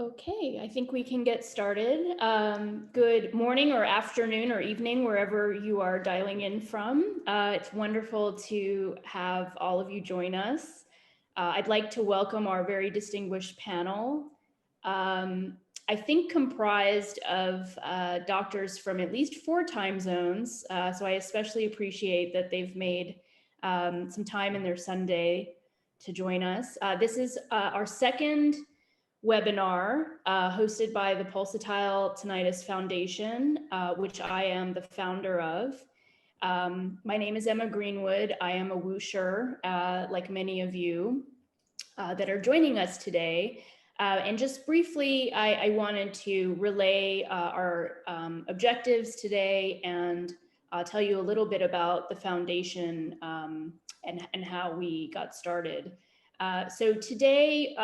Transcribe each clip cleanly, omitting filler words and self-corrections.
Okay, I think we can get started. Good morning or afternoon or evening, wherever you are dialing in from. It's wonderful to have all of you join us. I'd like to welcome our very distinguished panel. I think comprised of doctors from at least 4 time zones. So I especially appreciate that they've made some time in their Sunday to join us. This is our second webinar hosted by the Pulsatile Tinnitus Foundation, which I am the founder of. My name is Emma Greenwood. I am a whoosher, like many of you that are joining us today. And just briefly, I wanted to relay our objectives today and tell you a little bit about the foundation and how we got started. So today,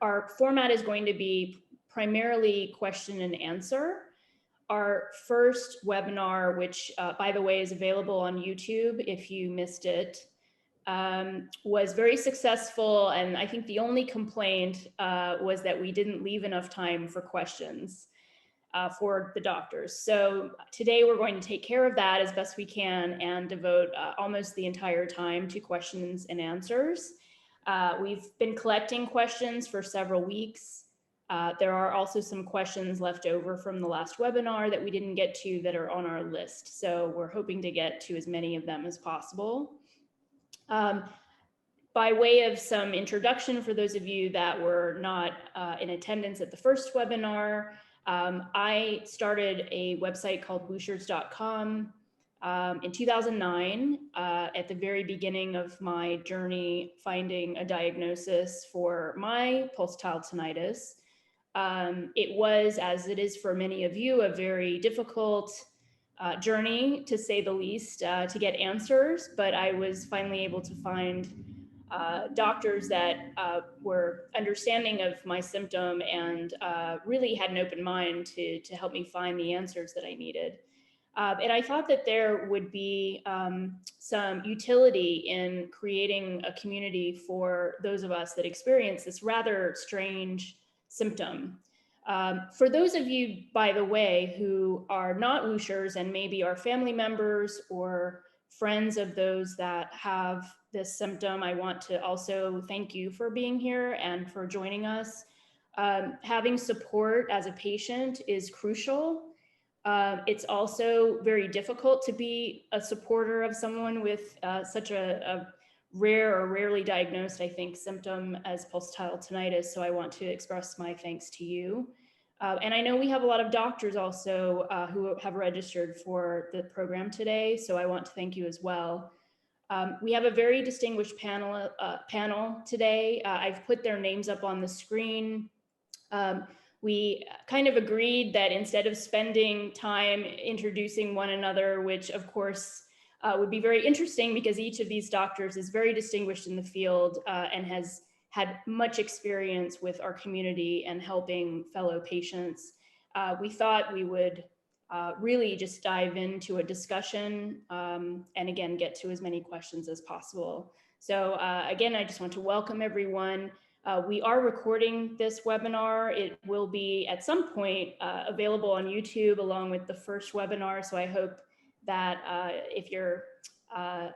our format is going to be primarily question and answer. Our first webinar, which by the way is available on YouTube if you missed it, was very successful. And I think the only complaint was that we didn't leave enough time for questions for the doctors. So today we're going to take care of that as best we can and devote almost the entire time to questions and answers. We've been collecting questions for several weeks. There are also some questions left over from the last webinar that we didn't get to that are on our list. So we're hoping to get to as many of them as possible. By way of some introduction for those of you that were not in attendance at the first webinar, I started a website called whooshers.com in 2009, at the very beginning of my journey finding a diagnosis for my pulsatile tinnitus. It was, as it is for many of you, a very difficult journey, to say the least, to get answers, but I was finally able to find doctors that were understanding of my symptom and really had an open mind to help me find the answers that I needed. And I thought that there would be some utility in creating a community for those of us that experience this rather strange symptom. For those of you, by the way, who are not whooshers and maybe are family members or friends of those that have this symptom, I want to also thank you for being here and for joining us. Having support as a patient is crucial. It's also very difficult to be a supporter of someone with such a rare or rarely diagnosed, I think, symptom as pulsatile tinnitus. So I want to express my thanks to you. And I know we have a lot of doctors also who have registered for the program today. So I want to thank you as well. We have a very distinguished panel today. I've put their names up on the screen. We kind of agreed that instead of spending time introducing one another, which of course would be very interesting because each of these doctors is very distinguished in the field and has had much experience with our community and helping fellow patients, we thought we would really just dive into a discussion and again, get to as many questions as possible. So again, I just want to welcome everyone. We are recording this webinar. It will be at some point available on YouTube along with the first webinar. So I hope that if you're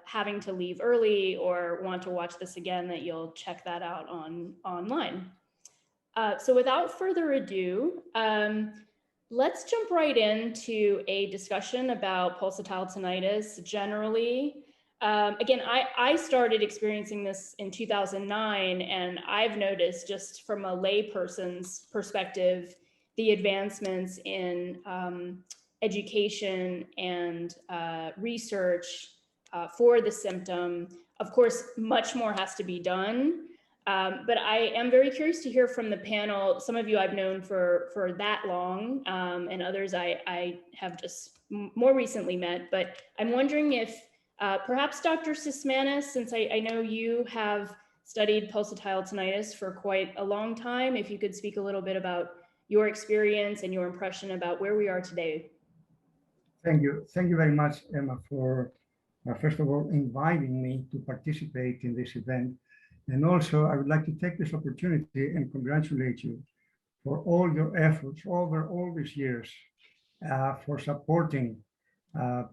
having to leave early or want to watch this again, that you'll check that out online. So without further ado, let's jump right into a discussion about pulsatile tinnitus generally. Again, I started experiencing this in 2009, and I've noticed just from a layperson's perspective, the advancements in education and research for the symptom. Of course, much more has to be done, but I am very curious to hear from the panel. Some of you I've known for that long, and others I have just more recently met, but I'm wondering if perhaps Dr. Sismanis, since I know you have studied pulsatile tinnitus for quite a long time, if you could speak a little bit about your experience and your impression about where we are today. Thank you. Thank you very much, Emma, for first of all, inviting me to participate in this event. And also, I would like to take this opportunity and congratulate you for all your efforts over all these years for supporting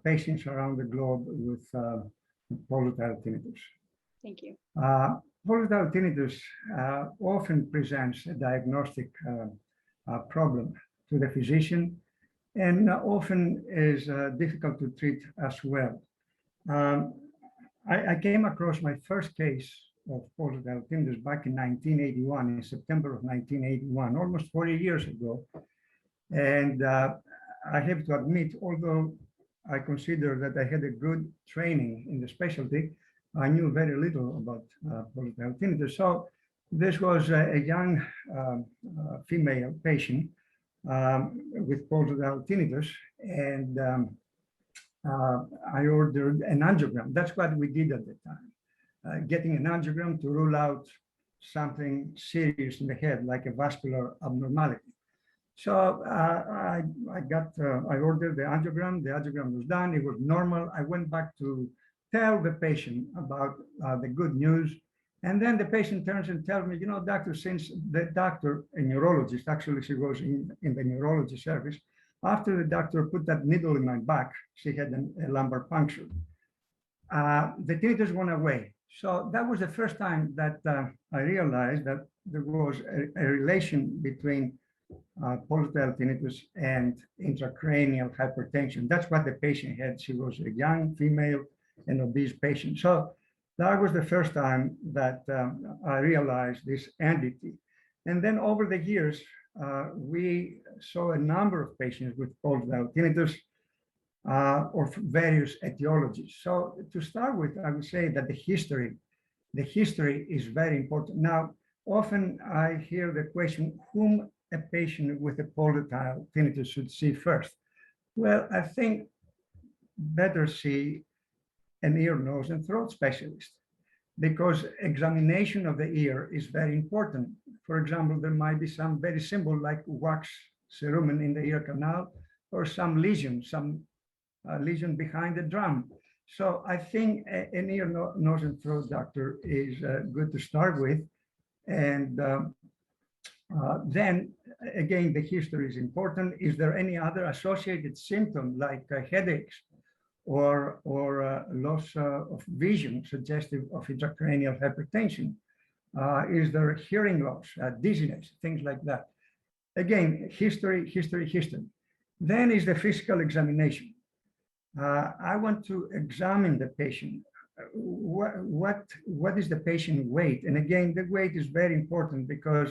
patients around the globe with pulsatile tinnitus. Thank you. Pulsatile tinnitus often presents a diagnostic problem to the physician and often is difficult to treat as well. I came across my first case of pulsatile tinnitus back in 1981, in September of 1981, almost 40 years ago. And I have to admit, although I consider that I had a good training in the specialty, I knew very little about pulsatile tinnitus. So this was a young female patient with pulsatile tinnitus, and I ordered an angiogram. That's what we did at the time, getting an angiogram to rule out something serious in the head, like a vascular abnormality. So I ordered the angiogram. The angiogram was done. It was normal. I went back to tell the patient about the good news. And then the patient turns and tells me, you know, doctor, since the doctor, a neurologist, actually she was in the neurology service, after the doctor put that needle in my back, she had a lumbar puncture. The tinnitus went away. So that was the first time that I realized that there was a relation between pulsatile tinnitus and intracranial hypertension. That's what the patient had. She was a young female and obese patient. So that was the first time that I realized this entity. And then over the years, we saw a number of patients with pulsatile tinnitus of various etiologies. So to start with, I would say that the history is very important. Now, often I hear the question, whom a patient with a pulsatile tinnitus should see first? Well, I think better see an ear, nose, and throat specialist, because examination of the ear is very important. For example, there might be some very simple, like wax cerumen in the ear canal, or some lesion behind the drum. So I think an ear, nose, and throat doctor is good to start with. And then again, the history is important. Is there any other associated symptom like headaches or loss of vision suggestive of intracranial hypertension? Is there hearing loss, dizziness, things like that? Again, history. Then is the physical examination. I want to examine the patient. What is the patient weight? And again, the weight is very important because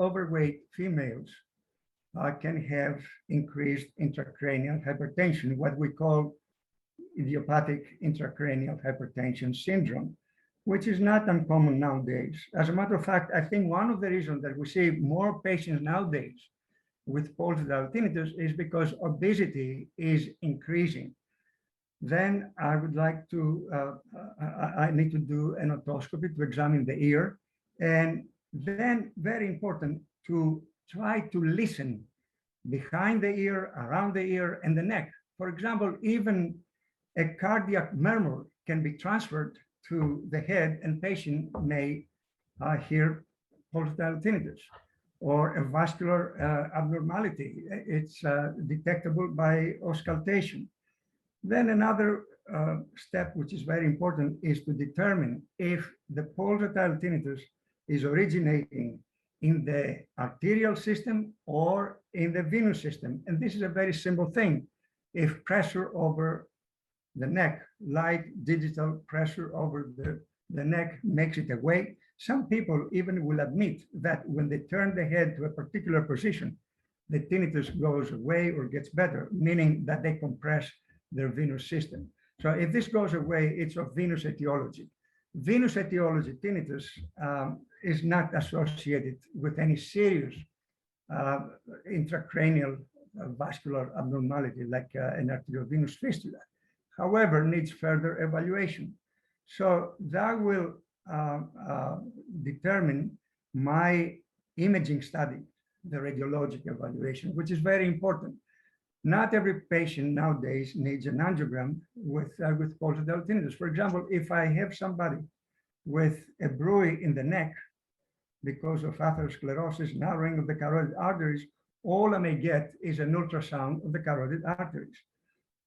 overweight females can have increased intracranial hypertension, what we call idiopathic intracranial hypertension syndrome, which is not uncommon nowadays. As a matter of fact, I think one of the reasons that we see more patients nowadays with pulsatile tinnitus is because obesity is increasing. Then I would like to, I need to do an otoscopy to examine the ear. And then very important to try to listen behind the ear, around the ear, and the neck. For example, even a cardiac murmur can be transferred to the head, and patient may hear pulsatile tinnitus, or a vascular abnormality. It's detectable by auscultation. Then another step, which is very important, is to determine if the pulsatile tinnitus is originating in the arterial system or in the venous system. And this is a very simple thing. If pressure over the neck, light digital pressure over the neck makes it away, some people even will admit that when they turn the head to a particular position, the tinnitus goes away or gets better, meaning that they compress their venous system. So if this goes away, it's of venous etiology. Venous etiology tinnitus is not associated with any serious intracranial vascular abnormality like an arteriovenous fistula. However, needs further evaluation. So that will determine my imaging study, the radiologic evaluation, which is very important. Not every patient nowadays needs an angiogram with pulsatile tinnitus. For example, if I have somebody with a bruit in the neck, because of atherosclerosis, narrowing of the carotid arteries, all I may get is an ultrasound of the carotid arteries.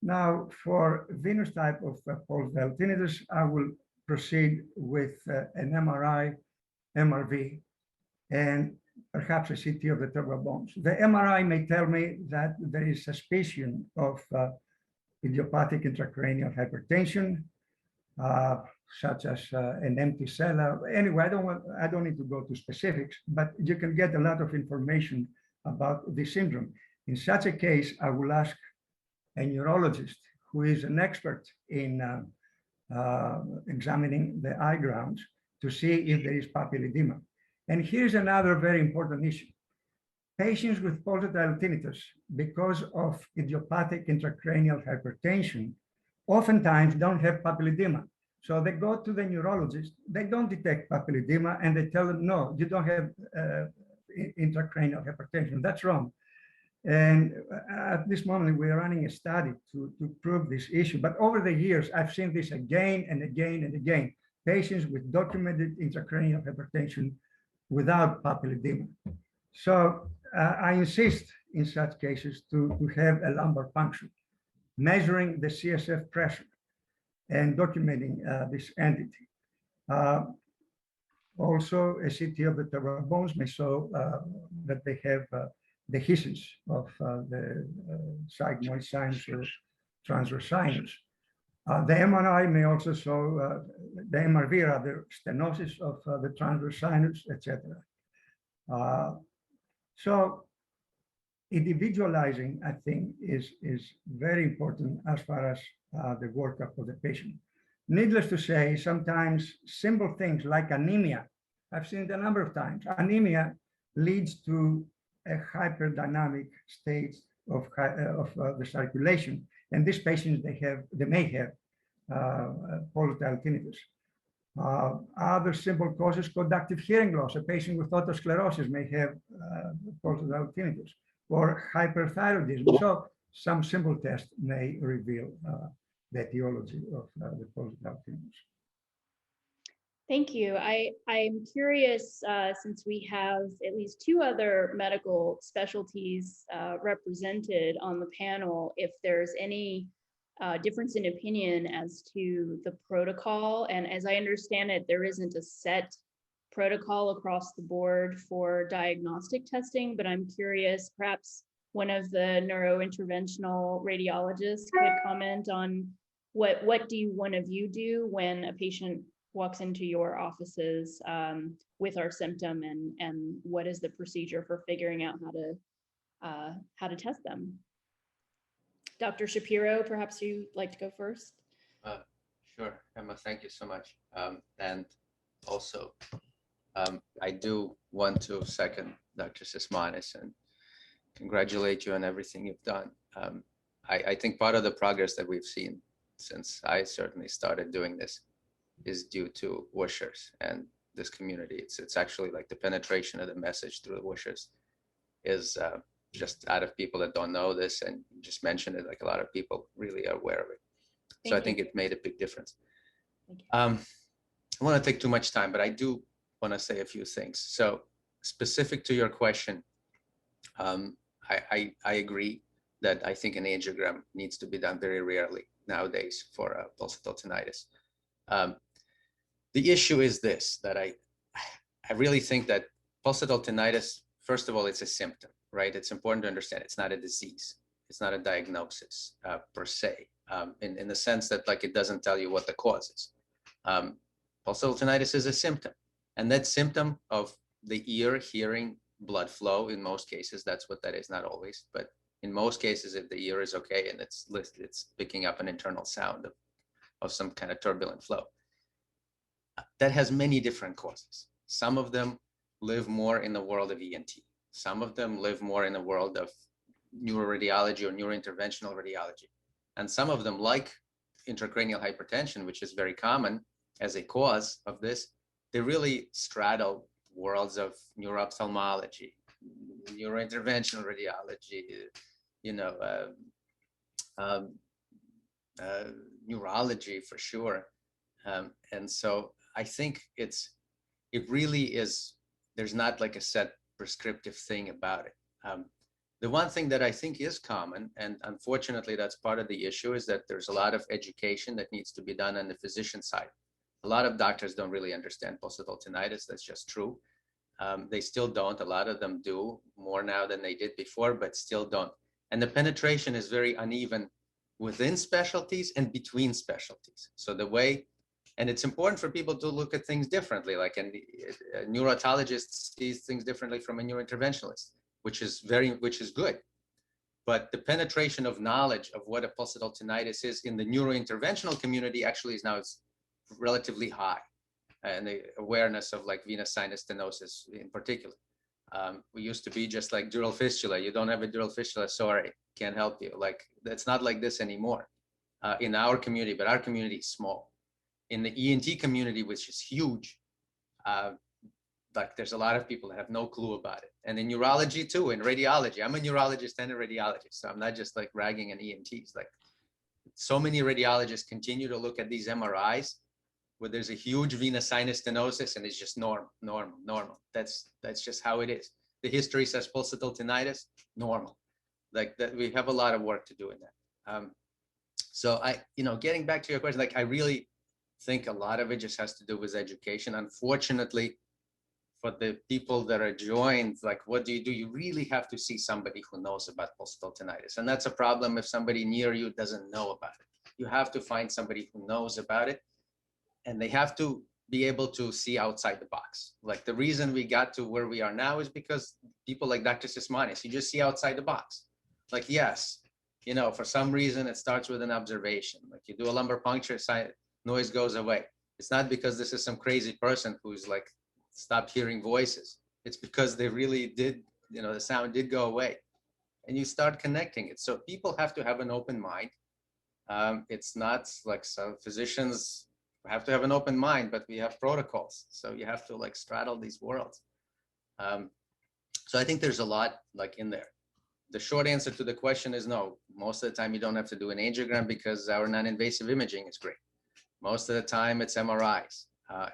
Now, for venous type of pulsatile tinnitus, I will proceed with an MRI, MRV, and perhaps a CT of the vertebral bones. The MRI may tell me that there is suspicion of idiopathic intracranial hypertension, such as an empty cell. Anyway, I don't need to go to specifics, but you can get a lot of information about this syndrome. In such a case, I will ask a neurologist who is an expert in examining the eye grounds to see if there is papilledema. And here's another very important issue. Patients with pulsatile tinnitus, because of idiopathic intracranial hypertension, oftentimes don't have papilledema. So they go to the neurologist, they don't detect papilledema, and they tell them, no, you don't have intracranial hypertension. That's wrong. And at this moment, we are running a study to prove this issue. But over the years, I've seen this again and again and again. Patients with documented intracranial hypertension without papilledema. So I insist in such cases to have a lumbar puncture, measuring the CSF pressure and documenting this entity. Also, a CT of the vertebral bones may show that they have dehiscence of the sigmoid sinus or transverse sinus. The MRI may also show the MRV, rather, stenosis of the transverse sinus, etc. So individualizing, I think, is very important as far as the workup of the patient. Needless to say, sometimes simple things like anemia, I've seen it a number of times. Anemia leads to a hyperdynamic state of the circulation, and these patients they may have pulsatile tinnitus. Other simple causes, conductive hearing loss. A patient with otosclerosis may have pulsatile tinnitus, or hyperthyroidism. So some simple test may reveal the etiology of the pulsatile tinnitus. Thank you. I'm curious, since we have at least two other medical specialties represented on the panel, if there's any difference in opinion as to the protocol. And as I understand it, there isn't a set protocol across the board for diagnostic testing, but I'm curious, perhaps one of the neurointerventional radiologists could comment on what do one of you do when a patient walks into your offices with our symptom, and what is the procedure for figuring out how to test them? Dr. Shapiro, perhaps you'd like to go first? Sure, Emma, thank you so much. And also, I do want to second Dr. Sismanis and congratulate you on everything you've done. I think part of the progress that we've seen since I certainly started doing this is due to wishers and this community. It's actually like the penetration of the message through the wishers is just out of people that don't know this, and you just mentioned it, like a lot of people really are aware of it. So I think it made a big difference. I don't want to take too much time, but I do want to say a few things. So specific to your question, I agree that I think an angiogram needs to be done very rarely nowadays for pulsatile tinnitus. The issue is this, that I really think that pulsatile tinnitus, first of all, it's a symptom, right? It's important to understand it's not a disease. It's not a diagnosis per se, in the sense that like it doesn't tell you what the cause is. Pulsatile tinnitus is a symptom, and that symptom of the ear hearing blood flow, in most cases, that's what that is, not always, but in most cases, if the ear is okay and it's picking up an internal sound of some kind of turbulent flow, that has many different causes. Some of them live more in the world of ENT. Some of them live more in the world of neuroradiology or neurointerventional radiology. And some of them, like intracranial hypertension, which is very common as a cause of this, they really straddle worlds of neuroophthalmology, neurointerventional radiology, neurology for sure. And so I think it really is, there's not like a set prescriptive thing about it. The one thing that I think is common, and unfortunately that's part of the issue, is that there's a lot of education that needs to be done on the physician side. A lot of doctors don't really understand pulsatile tinnitus. That's just true. They still don't. A lot of them do more now than they did before, but still don't. And the penetration is very uneven within specialties and between specialties. So the way, and it's important for people to look at things differently, like a neurologist sees things differently from a neurointerventionalist, which is good. But the penetration of knowledge of what a pulsatile tinnitus is in the neurointerventional community actually is now relatively high, and the awareness of like venous sinus stenosis in particular. We used to be just like dural fistula. You don't have a dural fistula, sorry, can't help you. Like, it's not like this anymore in our community, but our community is small. In the ENT community, which is huge, like there's a lot of people that have no clue about it. And in neurology too, in radiology, I'm a neurologist and a radiologist, so I'm not just like ragging on ENTs. Like, so many radiologists continue to look at these MRIs where there's a huge venous sinus stenosis and it's just normal. That's just how it is. The history says pulsatile tinnitus, normal. Like that, we have a lot of work to do in that. So getting back to your question, like I really think a lot of it just has to do with education. Unfortunately, for the people that are joined, like what do? You really have to see somebody who knows about pulsatile tinnitus. And that's a problem if somebody near you doesn't know about it. You have to find somebody who knows about it, and they have to be able to see outside the box. Like the reason we got to where we are now is because people like Dr. Sismanis, you just see outside the box. Like, yes, for some reason it starts with an observation. Like you do a lumbar puncture, noise goes away. It's not because this is some crazy person who's like stopped hearing voices. It's because they really did, the sound did go away, and you start connecting it. So people have to have an open mind. It's not like, so physicians have to have an open mind, but we have protocols. So you have to like straddle these worlds. So I think there's a lot like in there. The short answer to the question is no. Most of the time you don't have to do an angiogram because our non-invasive imaging is great. Most of the time it's MRIs.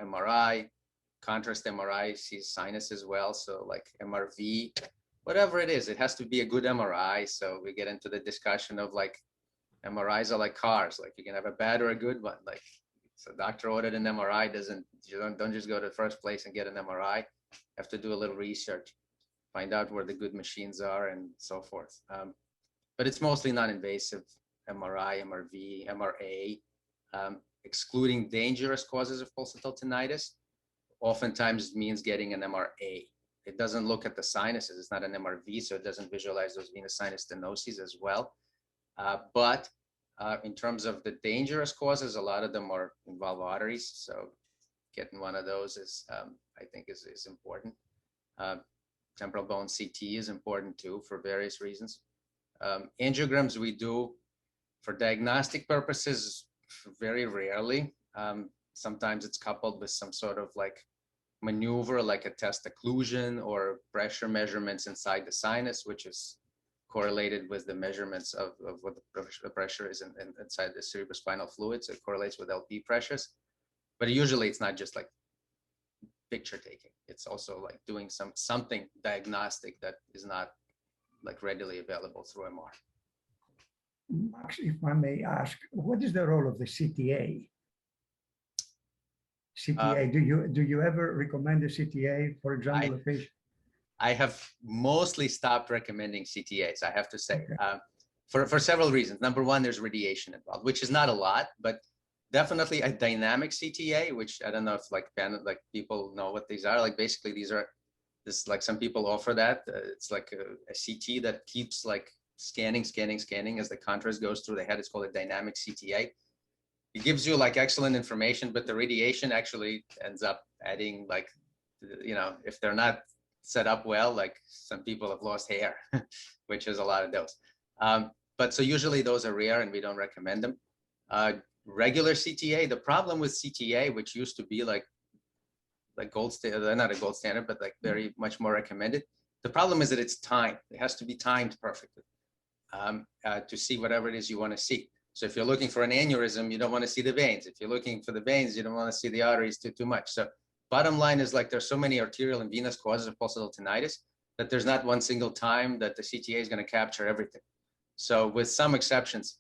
MRI, contrast MRI sees sinus as well. So like MRV, whatever it is, it has to be a good MRI. So we get into the discussion of like MRIs are like cars. Like you can have a bad or a good one. Like, so doctor ordered an MRI, don't just go to the first place and get an MRI. You have to do a little research, find out where the good machines are and so forth. But it's mostly non-invasive MRI, MRV, MRA, excluding dangerous causes of pulsatile tinnitus. Oftentimes means getting an MRA. It doesn't look at the sinuses. It's not an MRV, so it doesn't visualize those venous sinus stenoses as well. But in terms of the dangerous causes, a lot of them involve arteries. So getting one of those is, I think, is important. Temporal bone CT is important too for various reasons. Angiograms we do for diagnostic purposes very rarely. Sometimes it's coupled with some sort of like maneuver, like a test occlusion or pressure measurements inside the sinus, which is correlated with the measurements of what the pressure is inside the cerebrospinal fluid. So it correlates with LP pressures. But usually it's not just like picture taking. It's also like doing something diagnostic that is not like readily available through MR. Max, if I may ask, what is the role of the CTA? CTA, do you ever recommend a CTA, for example, a patient? I have mostly stopped recommending CTAs, I have to say, for several reasons. Number one, there's radiation involved, which is not a lot, but definitely a dynamic CTA, which I don't know if like people know what these are. Like basically like some people offer that. It's like a CT that keeps like scanning as the contrast goes through the head. It's called a dynamic CTA. It gives you like excellent information, but the radiation actually ends up adding like, if they're not set up well, like some people have lost hair, which is a lot of dose. But so usually those are rare and we don't recommend them. Regular CTA, the problem with CTA, which used to be like gold standard, not a gold standard, but like very much more recommended. The problem is that it's timed. It has to be timed perfectly to see whatever it is you want to see. So if you're looking for an aneurysm, you don't want to see the veins. If you're looking for the veins, you don't want to see the arteries too much. So bottom line is like there's so many arterial and venous causes of pulsatile tinnitus that there's not one single time that the CTA is going to capture everything. So with some exceptions,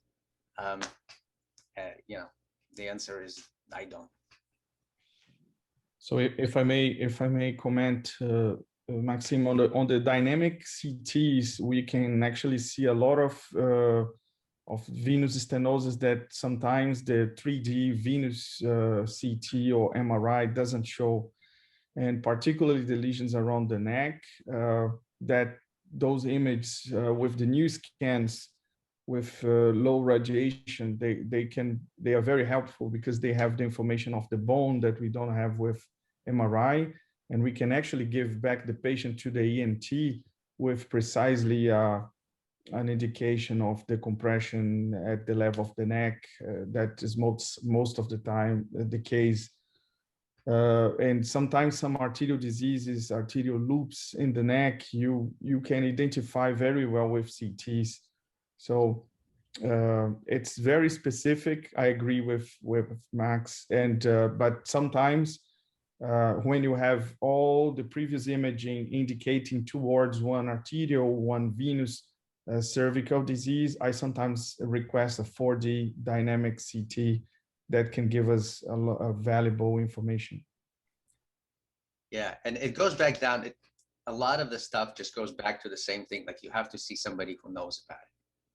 you know, the answer is I don't. So if I may comment, Maksim, on the dynamic CTs, we can actually see a lot of venous stenosis that sometimes the 3D venous CT or MRI doesn't show, and particularly the lesions around the neck. That those images with the new scans with low radiation, they are very helpful because they have the information of the bone that we don't have with MRI, and we can actually give back the patient to the ENT with precisely an indication of the compression at the level of the neck. That is most of the time the case. And sometimes some arterial diseases, arterial loops in the neck, you can identify very well with CTs. So it's very specific. I agree with Max, and but sometimes when you have all the previous imaging indicating towards one arterial, one venous cervical disease, I sometimes request a 4D dynamic CT that can give us a valuable information. Yeah, and it goes back down. A lot of the stuff just goes back to the same thing. Like you have to see somebody who knows about it.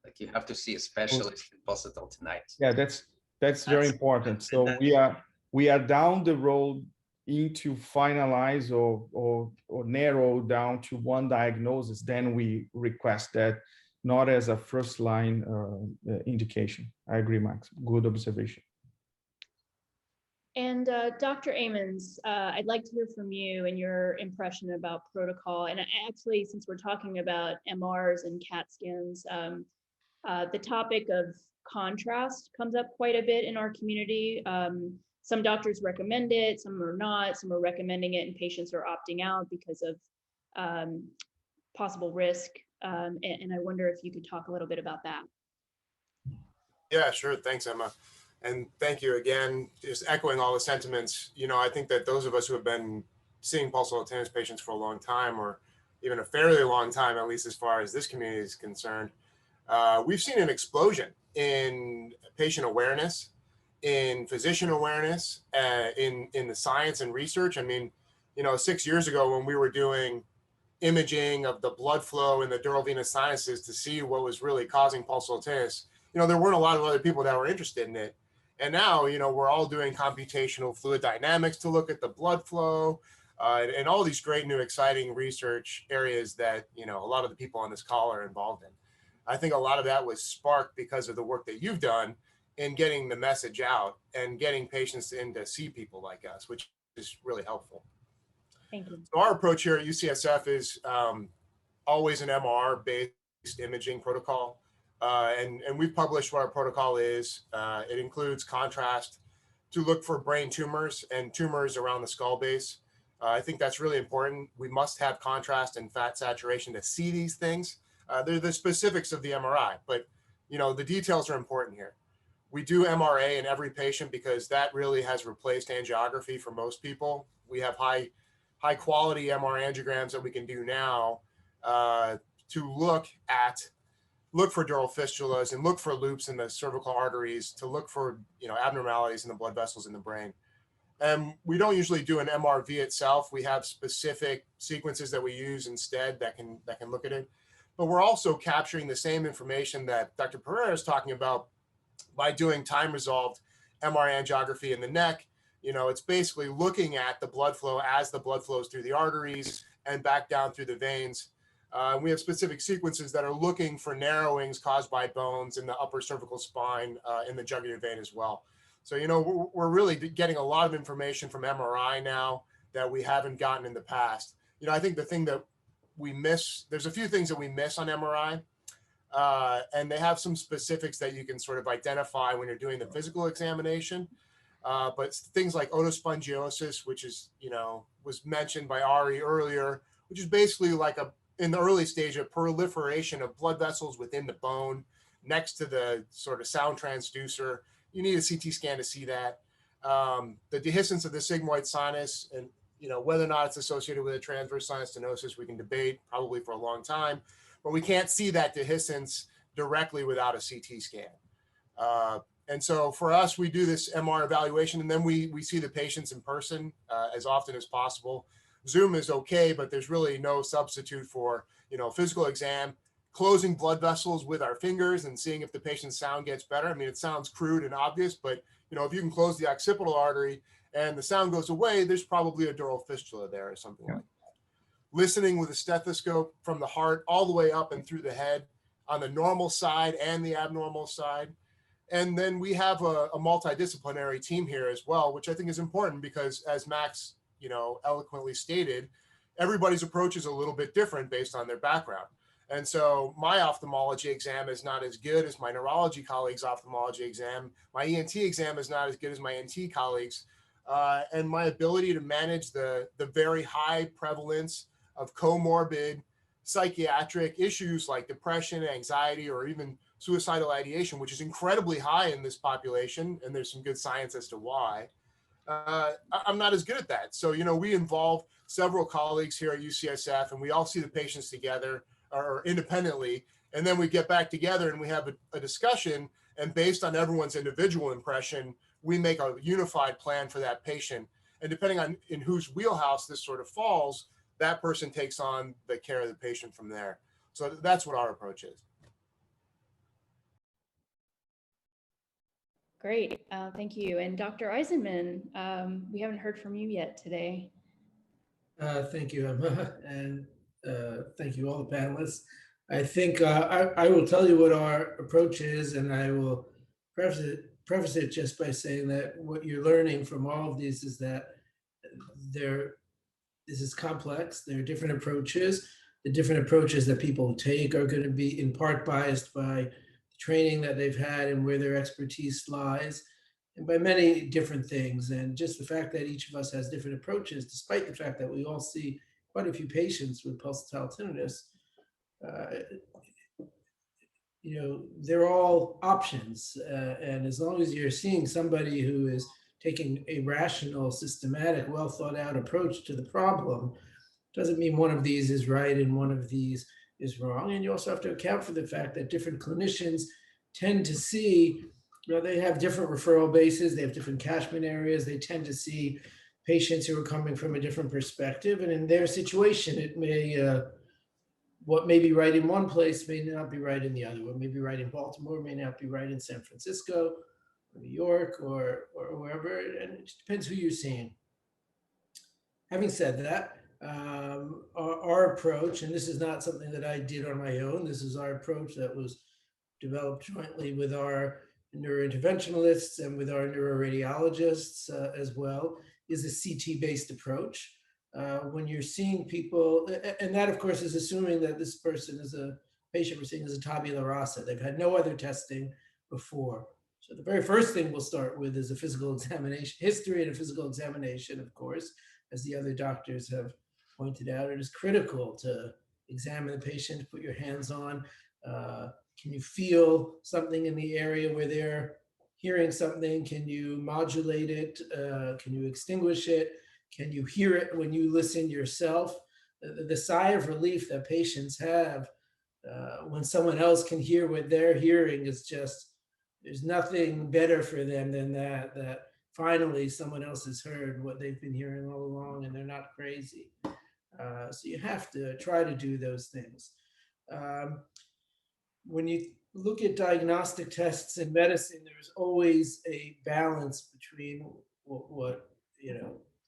Like you have to see a specialist in pulsatile tinnitus. Yeah, that's very important. So we are down the road into finalize or narrow down to one diagnosis. Then we request that, not as a first line indication. I agree, Max. Good observation. And Dr. Amans, I'd like to hear from you and your impression about protocol. And actually, since we're talking about MRs and CAT scans, the topic of contrast comes up quite a bit in our community. Some doctors recommend it, some are not, some are recommending it, and patients are opting out because of possible risk. And I wonder if you could talk a little bit about that. Yeah, sure. Thanks, Emma. And thank you again, just echoing all the sentiments. You know, I think that those of us who have been seeing pulsatile tinnitus patients for a long time, or even a fairly long time, at least as far as this community is concerned, we've seen an explosion in patient awareness, in physician awareness, in the science and research. I mean, you know, 6 years ago when we were doing imaging of the blood flow in the dural venous sinuses to see what was really causing pulsatile tinnitus, you know, there weren't a lot of other people that were interested in it. And now, you know, we're all doing computational fluid dynamics to look at the blood flow and all these great new exciting research areas that, you know, a lot of the people on this call are involved in. I think a lot of that was sparked because of the work that you've done in getting the message out and getting patients in to see people like us, which is really helpful. Thank you. So our approach here at UCSF is always an MR-based imaging protocol. And we've published what our protocol is. It includes contrast to look for brain tumors and tumors around the skull base. I think that's really important. We must have contrast and fat saturation to see these things. They're the specifics of the MRI, but you know, the details are important here. We do MRA in every patient because that really has replaced angiography for most people. We have high quality MR angiograms that we can do now to look for dural fistulas and look for loops in the cervical arteries, to look for, you know, abnormalities in the blood vessels in the brain. And we don't usually do an MRV itself. We have specific sequences that we use instead that can look at it. But we're also capturing the same information that Dr. Pereira is talking about by doing time-resolved MR angiography in the neck. You know, it's basically looking at the blood flow as the blood flows through the arteries and back down through the veins. We have specific sequences that are looking for narrowings caused by bones in the upper cervical spine, in the jugular vein as well. So, you know, we're really getting a lot of information from MRI now that we haven't gotten in the past. You know, I think the thing that we miss, there's a few things that we miss on MRI, and they have some specifics that you can sort of identify when you're doing the physical examination. But things like otospongiosis, which is, you know, was mentioned by Ari earlier, which is basically like in the early stage, a proliferation of blood vessels within the bone next to the sort of sound transducer. You need a CT scan to see that. The dehiscence of the sigmoid sinus and whether or not it's associated with a transverse sinus stenosis, we can debate probably for a long time, but we can't see that dehiscence directly without a CT scan. And so for us, we do this MR evaluation, and then we see the patients in person as often as possible. Zoom is okay, but there's really no substitute for, physical exam, closing blood vessels with our fingers and seeing if the patient's sound gets better. I mean, it sounds crude and obvious, but if you can close the occipital artery and the sound goes away, there's probably a dural fistula there or something like that. Listening with a stethoscope from the heart all the way up and through the head on the normal side and the abnormal side. And then we have a multidisciplinary team here as well, which I think is important because, as Max, eloquently stated, everybody's approach is a little bit different based on their background. And so my ophthalmology exam is not as good as my neurology colleagues' ophthalmology exam. My ENT exam is not as good as my NT colleagues. And my ability to manage the very high prevalence of comorbid psychiatric issues like depression, anxiety, or even suicidal ideation, which is incredibly high in this population, and there's some good science as to why. I'm not as good at that. So, we involve several colleagues here at UCSF, and we all see the patients together or independently, and then we get back together and we have a discussion, and based on everyone's individual impression, we make a unified plan for that patient. And depending on in whose wheelhouse this sort of falls, that person takes on the care of the patient from there. So that's what our approach is. Great, thank you. And Dr. Eisenman, we haven't heard from you yet today. Thank you, Emma, and thank you all the panelists. I think I will tell you what our approach is, and I will preface it just by saying that what you're learning from all of these is that this is complex. There are different approaches. The different approaches that people take are going to be in part biased by the training that they've had and where their expertise lies, and by many different things. And just the fact that each of us has different approaches, despite the fact that we all see quite a few patients with pulsatile tinnitus, they're all options. And as long as you're seeing somebody who is taking a rational, systematic, well thought out approach to the problem, doesn't mean one of these is right and one of these is wrong. And you also have to account for the fact that different clinicians tend to see, they have different referral bases, they have different catchment areas, they tend to see patients who are coming from a different perspective. And in their situation, it may, what may be right in one place may not be right in the other. What may be right in Baltimore may not be right in San Francisco, or New York, or wherever, and it just depends who you're seeing. Having said that, our approach, and this is not something that I did on my own, this is our approach that was developed jointly with our neurointerventionalists and with our neuroradiologists as well, is a CT-based approach. When you're seeing people, and that of course is assuming that this person is a patient we're seeing is a tabula rasa. They've had no other testing before. So the very first thing we'll start with is a physical examination, history and a physical examination, of course, as the other doctors have pointed out. It is critical to examine the patient, put your hands on. Can you feel something in the area where they're hearing something? Can you modulate it? Can you extinguish it? Can you hear it when you listen yourself? The sigh of relief that patients have when someone else can hear what they're hearing is just, there's nothing better for them than that finally someone else has heard what they've been hearing all along and they're not crazy. So you have to try to do those things. When you look at diagnostic tests in medicine, there's always a balance between what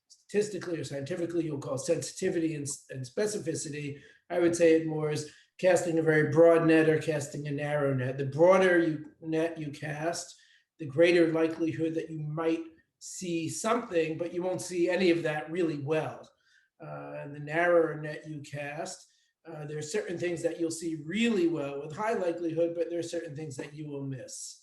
statistically or scientifically you'll call sensitivity and specificity. I would say it more as casting a very broad net or casting a narrow net. The broader net you cast, the greater likelihood that you might see something, but you won't see any of that really well. And the narrower net you cast, there are certain things that you'll see really well with high likelihood, but there are certain things that you will miss.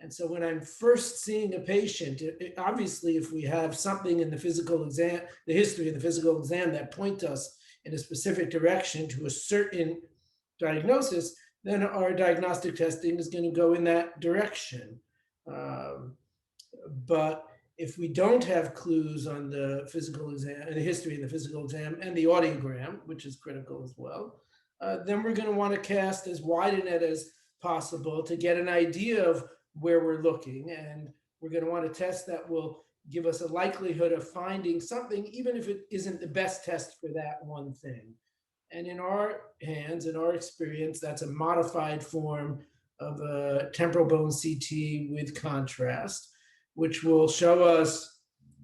And so when I'm first seeing a patient, obviously if we have something in the physical exam, the history of the physical exam that point us in a specific direction to a certain diagnosis, then our diagnostic testing is going to go in that direction. But If we don't have clues on the physical exam, the history of the physical exam and the audiogram, which is critical as well, then we're going to want to cast as wide a net as possible to get an idea of where we're looking. And we're going to want to test that will give us a likelihood of finding something, even if it isn't the best test for that one thing. And in our hands, in our experience, that's a modified form of a temporal bone CT with contrast, which will show us,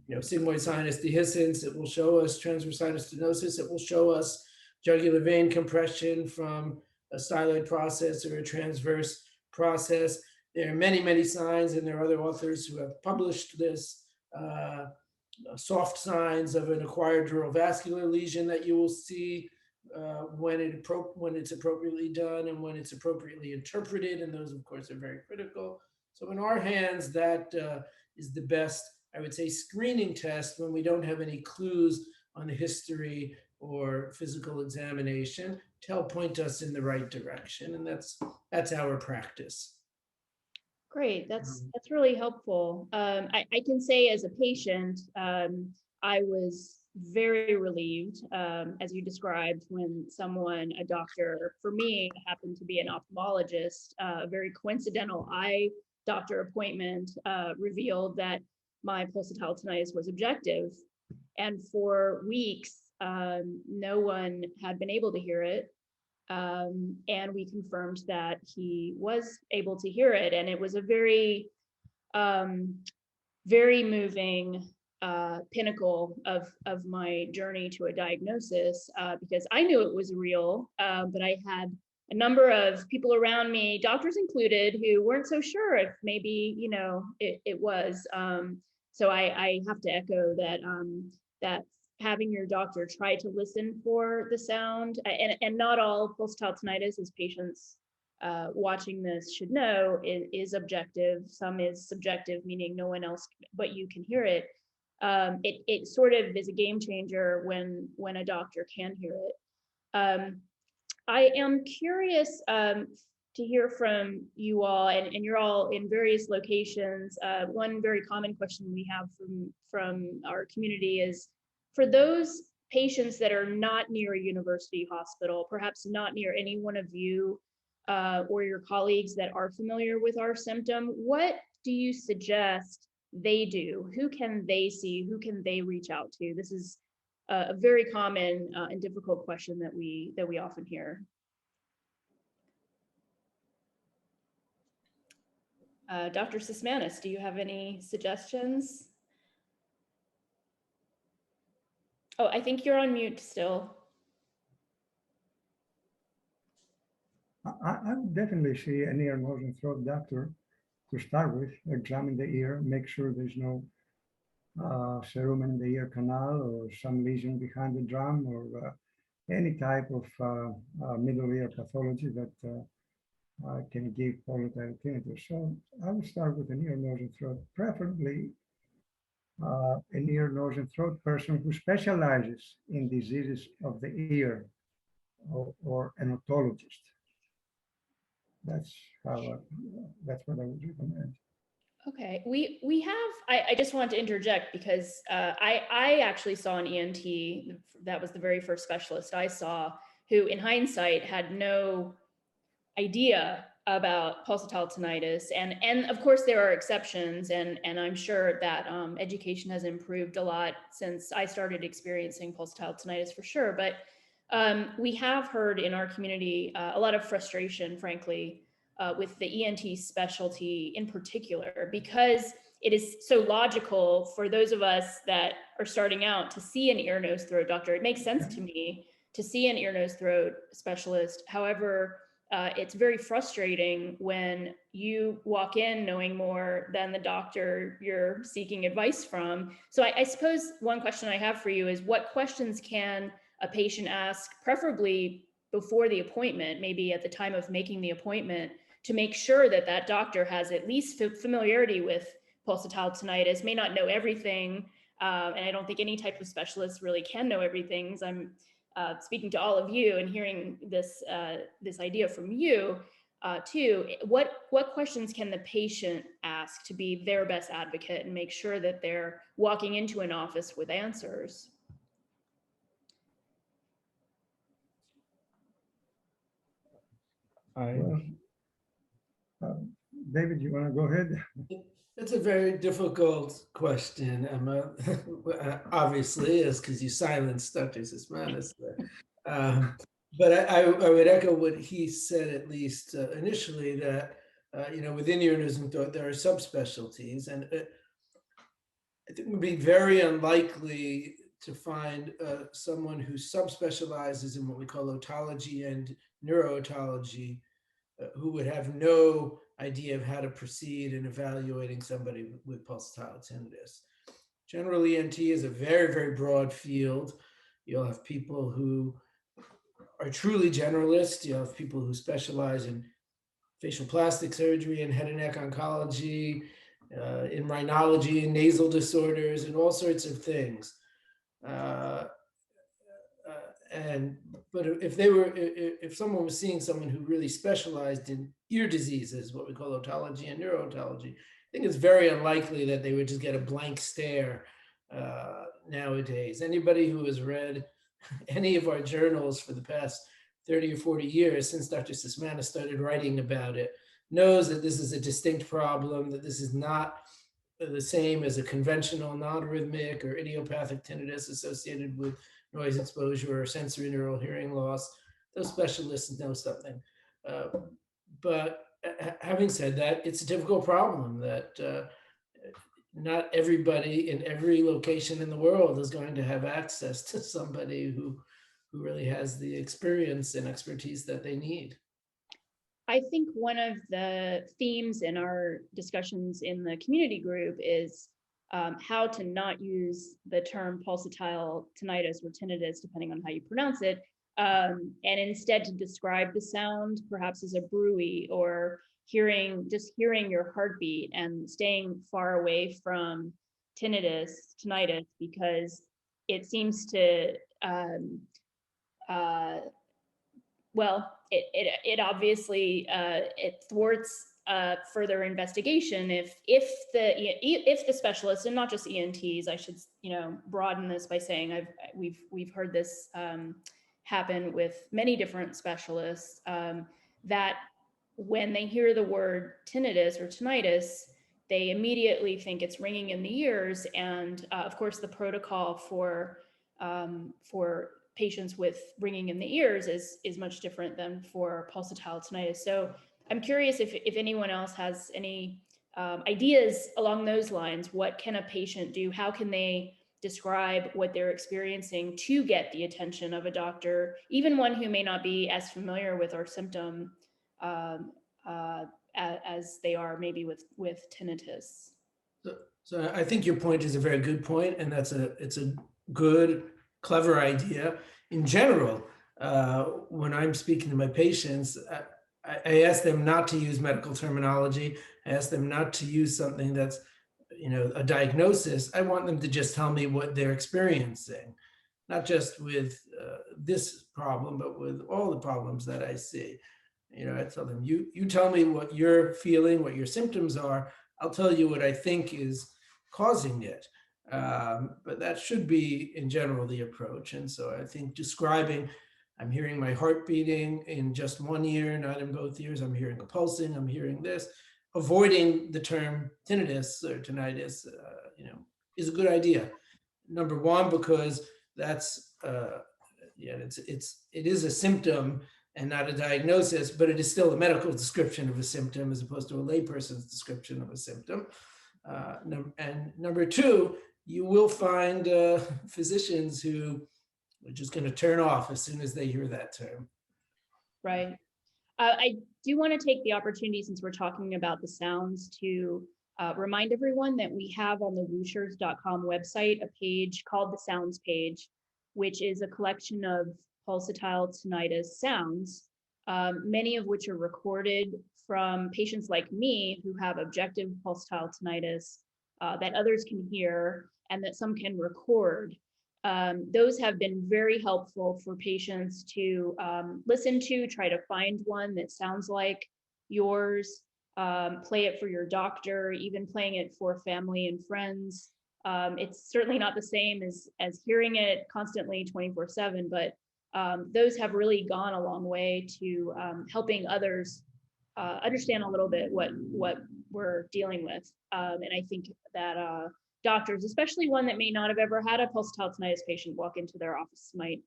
sigmoid sinus dehiscence. It will show us transverse sinus stenosis. It will show us jugular vein compression from a styloid process or a transverse process. There are many, many signs, and there are other authors who have published this. Soft signs of an acquired dural vascular lesion that you will see when it's appropriately done and when it's appropriately interpreted, and those, of course, are very critical. So in our hands, that is the best, I would say, screening test when we don't have any clues on the history or physical examination to help point us in the right direction, and that's our practice. Great, that's really helpful. I can say as a patient, I was very relieved, as you described, when a doctor, for me, happened to be an ophthalmologist, a very coincidental eye doctor appointment revealed that my pulsatile tinnitus was objective. And for weeks, no one had been able to hear it. And we confirmed that he was able to hear it. And it was a very, very moving pinnacle of my journey to a diagnosis, because I knew it was real, but I had a number of people around me, doctors included, who weren't so sure if maybe, it was. So I have to echo that, that having your doctor try to listen for the sound, and not all pulsatile tinnitus, as patients watching this should know, is objective. Some is subjective, meaning no one else but you can hear it. It sort of is a game changer when a doctor can hear it. I am curious to hear from you all, and you're all in various locations. One very common question we have from our community is, for those patients that are not near a university hospital, perhaps not near any one of you or your colleagues that are familiar with our symptom, what do you suggest they do? Who can they see? Who can they reach out to? This is a very common and difficult question that we often hear. Dr. Sismanis, do you have any suggestions? Oh, I think you're on mute still. I would definitely see an ear, nose, and throat doctor to start with. Examine the ear, make sure there's no cerumen in the ear canal or some lesion behind the drum, or any type of middle ear pathology that can give pulsatile tinnitus. So I would start with an ear, nose, and throat, preferably an ear, nose, and throat person who specializes in diseases of the ear, or an otologist. That's what I would recommend. Okay, we have, I just want to interject because I actually saw an ENT, that was the very first specialist I saw, who in hindsight had no idea about pulsatile tinnitus. And of course there are exceptions, and I'm sure that education has improved a lot since I started experiencing pulsatile tinnitus, for sure. But we have heard in our community a lot of frustration, frankly, with the ENT specialty in particular, because it is so logical for those of us that are starting out to see an ear, nose, throat doctor. It makes sense to me to see an ear, nose, throat specialist. However, it's very frustrating when you walk in knowing more than the doctor you're seeking advice from. So I suppose one question I have for you is, what questions can a patient ask, preferably before the appointment, maybe at the time of making the appointment, to make sure that that doctor has at least familiarity with pulsatile tinnitus, may not know everything, and I don't think any type of specialist really can know everything. So I'm speaking to all of you and hearing this idea from you. too, what questions can the patient ask to be their best advocate and make sure that they're walking into an office with answers? David, you want to go ahead? It's a very difficult question, Emma. Obviously, is because you silenced Dr. Sismanis. But I would echo what he said, at least initially, that within ear, thought there are subspecialties, and I think it would be very unlikely to find someone who subspecializes in what we call otology and neurotology who would have no idea of how to proceed in evaluating somebody with pulsatile tinnitus. Generally, ENT is a very, very broad field. You'll have people who are truly generalists. You'll have people who specialize in facial plastic surgery and head and neck oncology, in rhinology and nasal disorders and all sorts of things. But if someone was seeing someone who really specialized in ear diseases, what we call otology and neurotology, I think it's very unlikely that they would just get a blank stare nowadays. Anybody who has read any of our journals for the past 30 or 40 years since Dr. Sismanis started writing about it knows that this is a distinct problem, that this is not the same as a conventional non-rhythmic or idiopathic tinnitus associated with noise exposure or sensory neural hearing loss. Those specialists know something. But having said that, it's a difficult problem that not everybody in every location in the world is going to have access to somebody who really has the experience and expertise that they need. I think one of the themes in our discussions in the community group is how to not use the term pulsatile tinnitus or tinnitus, depending on how you pronounce it, and instead to describe the sound perhaps as a bruit or just hearing your heartbeat and staying far away from tinnitus, because it seems to, well, it obviously it thwarts further investigation if the specialists, and not just ENTs, I should broaden this by saying we've heard this happen with many different specialists, that when they hear the word tinnitus or tinnitus, they immediately think it's ringing in the ears, and of course the protocol for patients with ringing in the ears is much different than for pulsatile tinnitus. So I'm curious if anyone else has any ideas along those lines. What can a patient do? How can they describe what they're experiencing to get the attention of a doctor, even one who may not be as familiar with our symptom as they are maybe with tinnitus? So I think your point is a very good point, and it's a good, clever idea. In general, when I'm speaking to my patients, I ask them not to use medical terminology. I ask them not to use something that's, a diagnosis. I want them to just tell me what they're experiencing, not just with this problem, but with all the problems that I see. I tell them, you tell me what you're feeling, what your symptoms are. I'll tell you what I think is causing it. But that should be, in general, the approach. And so I think describing, I'm hearing my heart beating in just one ear, not in both ears. I'm hearing a pulsing, I'm hearing this. Avoiding the term tinnitus or tinnitus, is a good idea. Number one, because that's, it is a symptom and not a diagnosis, but it is still a medical description of a symptom as opposed to a layperson's description of a symptom. And number two, you will find physicians who are just going to turn off as soon as they hear that term. Right. I do want to take the opportunity, since we're talking about the sounds, to remind everyone that we have on the wooshers.com website a page called the Sounds page, which is a collection of pulsatile tinnitus sounds, many of which are recorded from patients like me who have objective pulsatile tinnitus that others can hear and that some can record. Those have been very helpful for patients to listen to, try to find one that sounds like yours, play it for your doctor, even playing it for family and friends. It's certainly not the same as hearing it constantly 24/7, but those have really gone a long way to helping others understand a little bit what we're dealing with. And I think that doctors, especially one that may not have ever had a pulsatile tinnitus patient walk into their office, might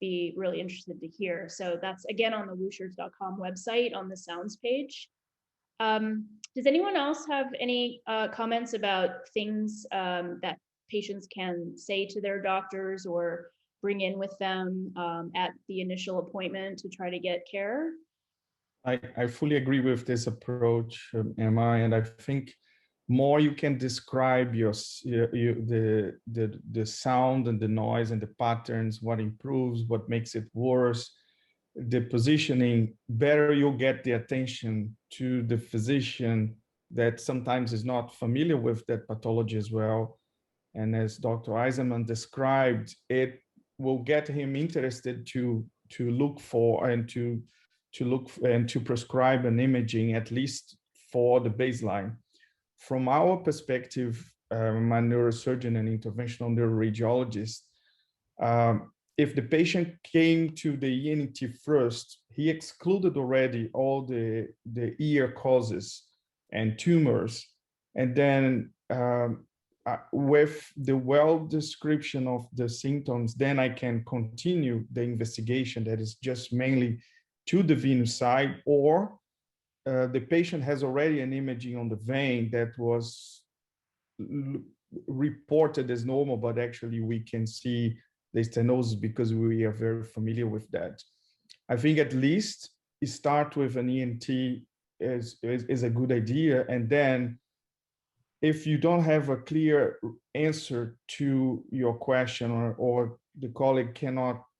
be really interested to hear. So that's again on the wooshers.com website on the sounds page. Does anyone else have any comments about things that patients can say to their doctors or bring in with them at the initial appointment to try to get care? I fully agree with this approach, Emma, and I think more you can describe the sound and the noise and the patterns, what improves, what makes it worse, the positioning, better you'll get the attention to the physician that sometimes is not familiar with that pathology as well. And as Dr. Eisenman described, it will get him interested to look for and to prescribe an imaging, at least for the baseline. From our perspective, I'm a neurosurgeon and interventional neuroradiologist. If the patient came to the ENT first, he excluded already all the ear causes and tumors. And then with the well description of the symptoms, then I can continue the investigation that is just mainly to the venous side, or the patient has already an imaging on the vein that was reported as normal, but actually we can see the stenosis because we are very familiar with that. I think at least start with an ENT is a good idea. And then if you don't have a clear answer to your question, or the colleague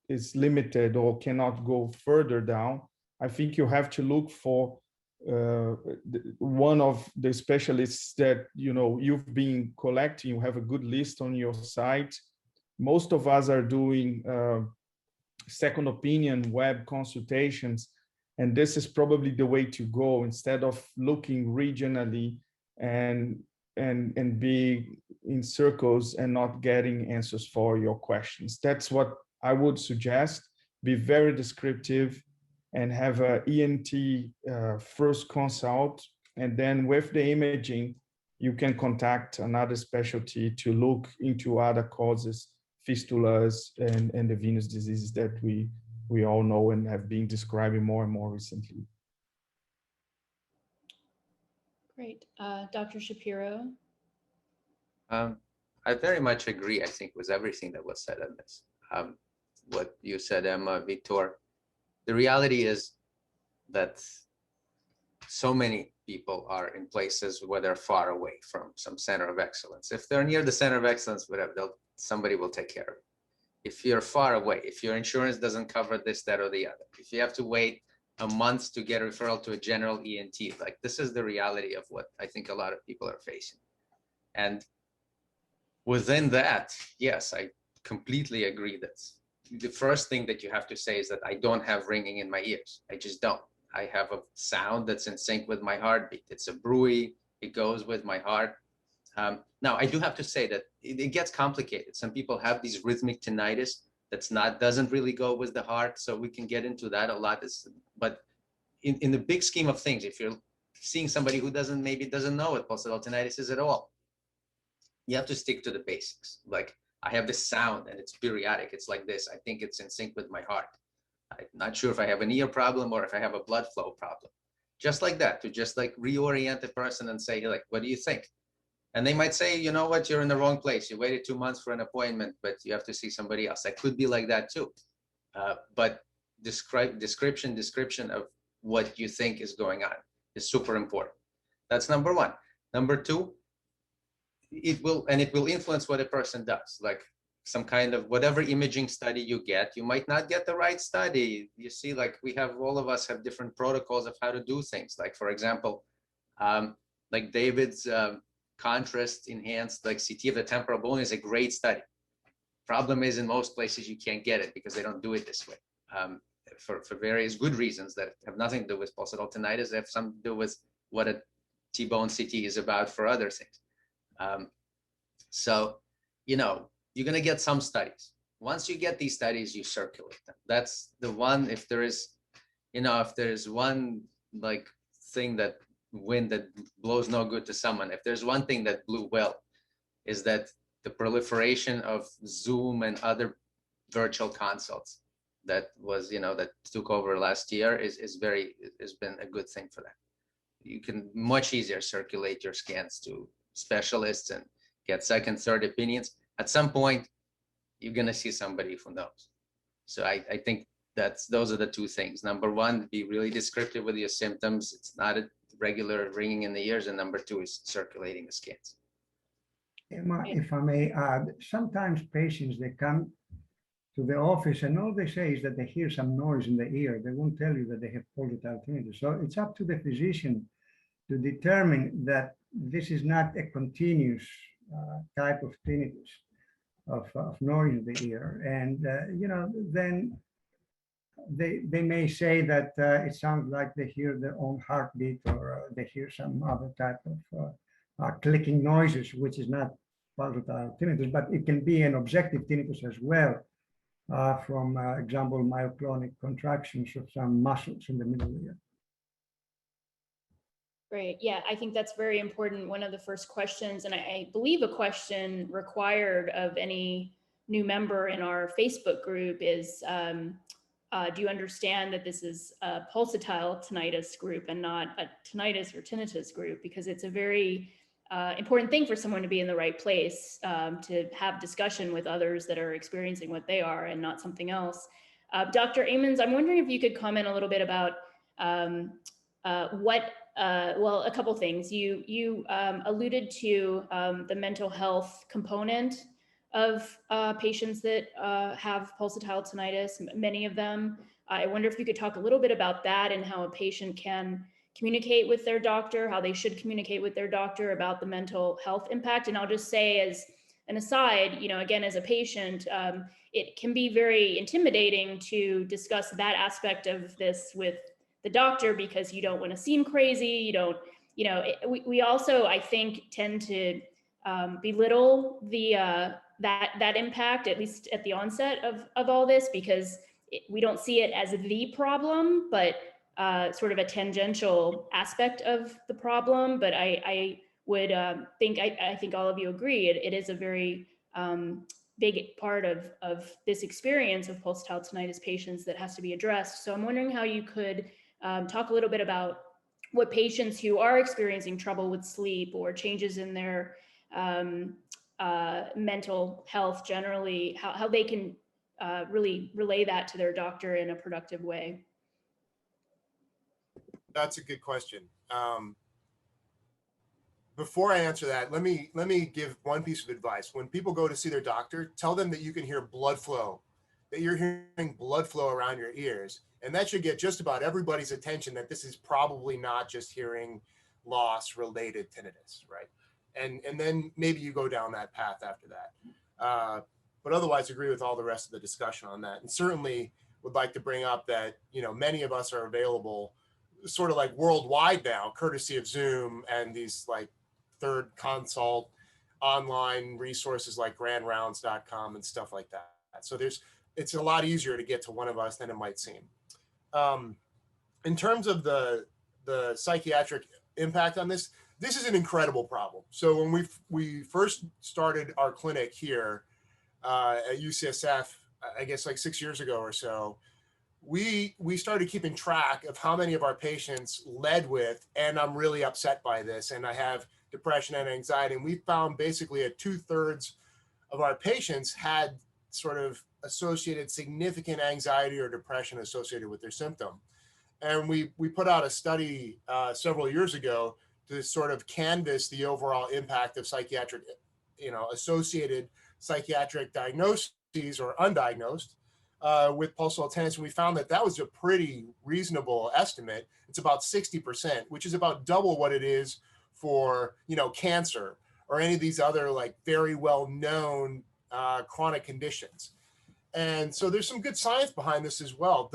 is limited or cannot go further down, I think you have to look for one of the specialists that you've been collecting. You have a good list on your site. Most of us are doing second opinion web consultations, and this is probably the way to go instead of looking regionally and be in circles and not getting answers for your questions. That's what I would suggest. Be very descriptive and have a ENT first consult, and then with the imaging, you can contact another specialty to look into other causes, fistulas and the venous diseases that we all know and have been describing more and more recently. Great. Dr. Shapiro? I very much agree, I think, with everything that was said on this. What you said, Emma, Vitor. The reality is that so many people are in places where they're far away from some center of excellence. If they're near the center of excellence, whatever, somebody will take care of it. If you're far away, if your insurance doesn't cover this, that, or the other, if you have to wait a month to get a referral to a general ENT, like this is the reality of what I think a lot of people are facing. And within that, yes, I completely agree that the first thing that you have to say is that I don't have ringing in my ears. I just don't. I have a sound that's in sync with my heartbeat. It's a bruit. It goes with my heart. Now, I do have to say that it gets complicated. Some people have these rhythmic tinnitus doesn't really go with the heart. So we can get into that a lot. But in the big scheme of things, if you're seeing somebody who maybe doesn't know what pulsatile tinnitus is at all, you have to stick to the basics. Like, I have this sound and it's periodic. It's like this. I think it's in sync with my heart. I'm not sure if I have an ear problem or if I have a blood flow problem. Just like that, to just like reorient the person and say, like, what do you think? And they might say, you know what, you're in the wrong place. You waited 2 months for an appointment, but you have to see somebody else. That could be like that too. But description of what you think is going on is super important. That's number one. Number two, it will influence what a person does. Like some kind of whatever imaging study you get, you might not get the right study. You see, like all of us have different protocols of how to do things. Like, for example, like David's contrast enhanced like CT of the temporal bone is a great study. Problem is, in most places you can't get it because they don't do it this way. for various good reasons that have nothing to do with pulsatile tinnitus. They have something to do with what a T-bone CT is about for other things. So, you know, you're going to get some studies. Once you get these studies, you circulate them. That's the one. If there is, you know, if there's one like thing that wind that blows no good to someone, if there's one thing that blew well, is that the proliferation of Zoom and other virtual consults that was, you know, that took over last year has been a good thing for that. You can much easier circulate your scans to specialists and get second, third opinions. At some point, you're going to see somebody who knows. So I think those are the two things. Number one, be really descriptive with your symptoms. It's not a regular ringing in the ears. And number two is circulating the scans. If I may add, sometimes patients, they come to the office and all they say is that they hear some noise in the ear. They won't tell you that they have pulsatile tinnitus. So it's up to the physician to determine that this is not a continuous type of tinnitus, of noise in the ear. And, you know, then they may say that it sounds like they hear their own heartbeat, or they hear some other type of clicking noises, which is not pulsatile tinnitus, but it can be an objective tinnitus as well, from example, myoclonic contractions of some muscles in the middle ear. Great. Yeah, I think that's very important. One of the first questions, and I believe a question required of any new member in our Facebook group is, do you understand that this is a pulsatile tinnitus group and not a tinnitus or tinnitus group? Because it's a very important thing for someone to be in the right place, to have discussion with others that are experiencing what they are and not something else. Dr. Amans, I'm wondering if you could comment a little bit about well, a couple things. You alluded to the mental health component of patients that have pulsatile tinnitus, many of them. I wonder if you could talk a little bit about that and how a patient can communicate with their doctor, how they should communicate with their doctor about the mental health impact. And I'll just say as an aside, you know, again, as a patient, it can be very intimidating to discuss that aspect of this with the doctor because you don't want to seem crazy. You don't, you know, we also, I think, tend to belittle the that impact, at least at the onset of all this, because we don't see it as the problem, but sort of a tangential aspect of the problem. But I would think, I think all of you agree, it is a very big part of this experience of pulsatile tinnitus patients that has to be addressed. So I'm wondering how you could talk a little bit about what patients who are experiencing trouble with sleep or changes in their mental health generally, how they can really relay that to their doctor in a productive way. That's a good question. Before I answer that, let me give one piece of advice. When people go to see their doctor, tell them that you can hear blood flow, that you're hearing blood flow around your ears. And that should get just about everybody's attention, that this is probably not just hearing loss related tinnitus, right? And then maybe you go down that path after that. But otherwise, agree with all the rest of the discussion on that. And certainly would like to bring up that, you know, many of us are available sort of like worldwide now, courtesy of Zoom and these like third consult online resources like grandrounds.com and stuff like that. So it's a lot easier to get to one of us than it might seem. In terms of the psychiatric impact on this is an incredible problem. So when we first started our clinic here at UCSF, I guess like 6 years ago or so, we started keeping track of how many of our patients led with, and I'm really upset by this, and I have depression and anxiety. And we found basically at 2/3 of our patients had sort of associated significant anxiety or depression associated with their symptom. And we put out a study several years ago to sort of canvass the overall impact of psychiatric, you know, associated psychiatric diagnoses or undiagnosed with pulsatile tinnitus. And we found that was a pretty reasonable estimate. It's about 60%, which is about double what it is for, you know, cancer or any of these other like very well-known chronic conditions. And so there's some good science behind this as well.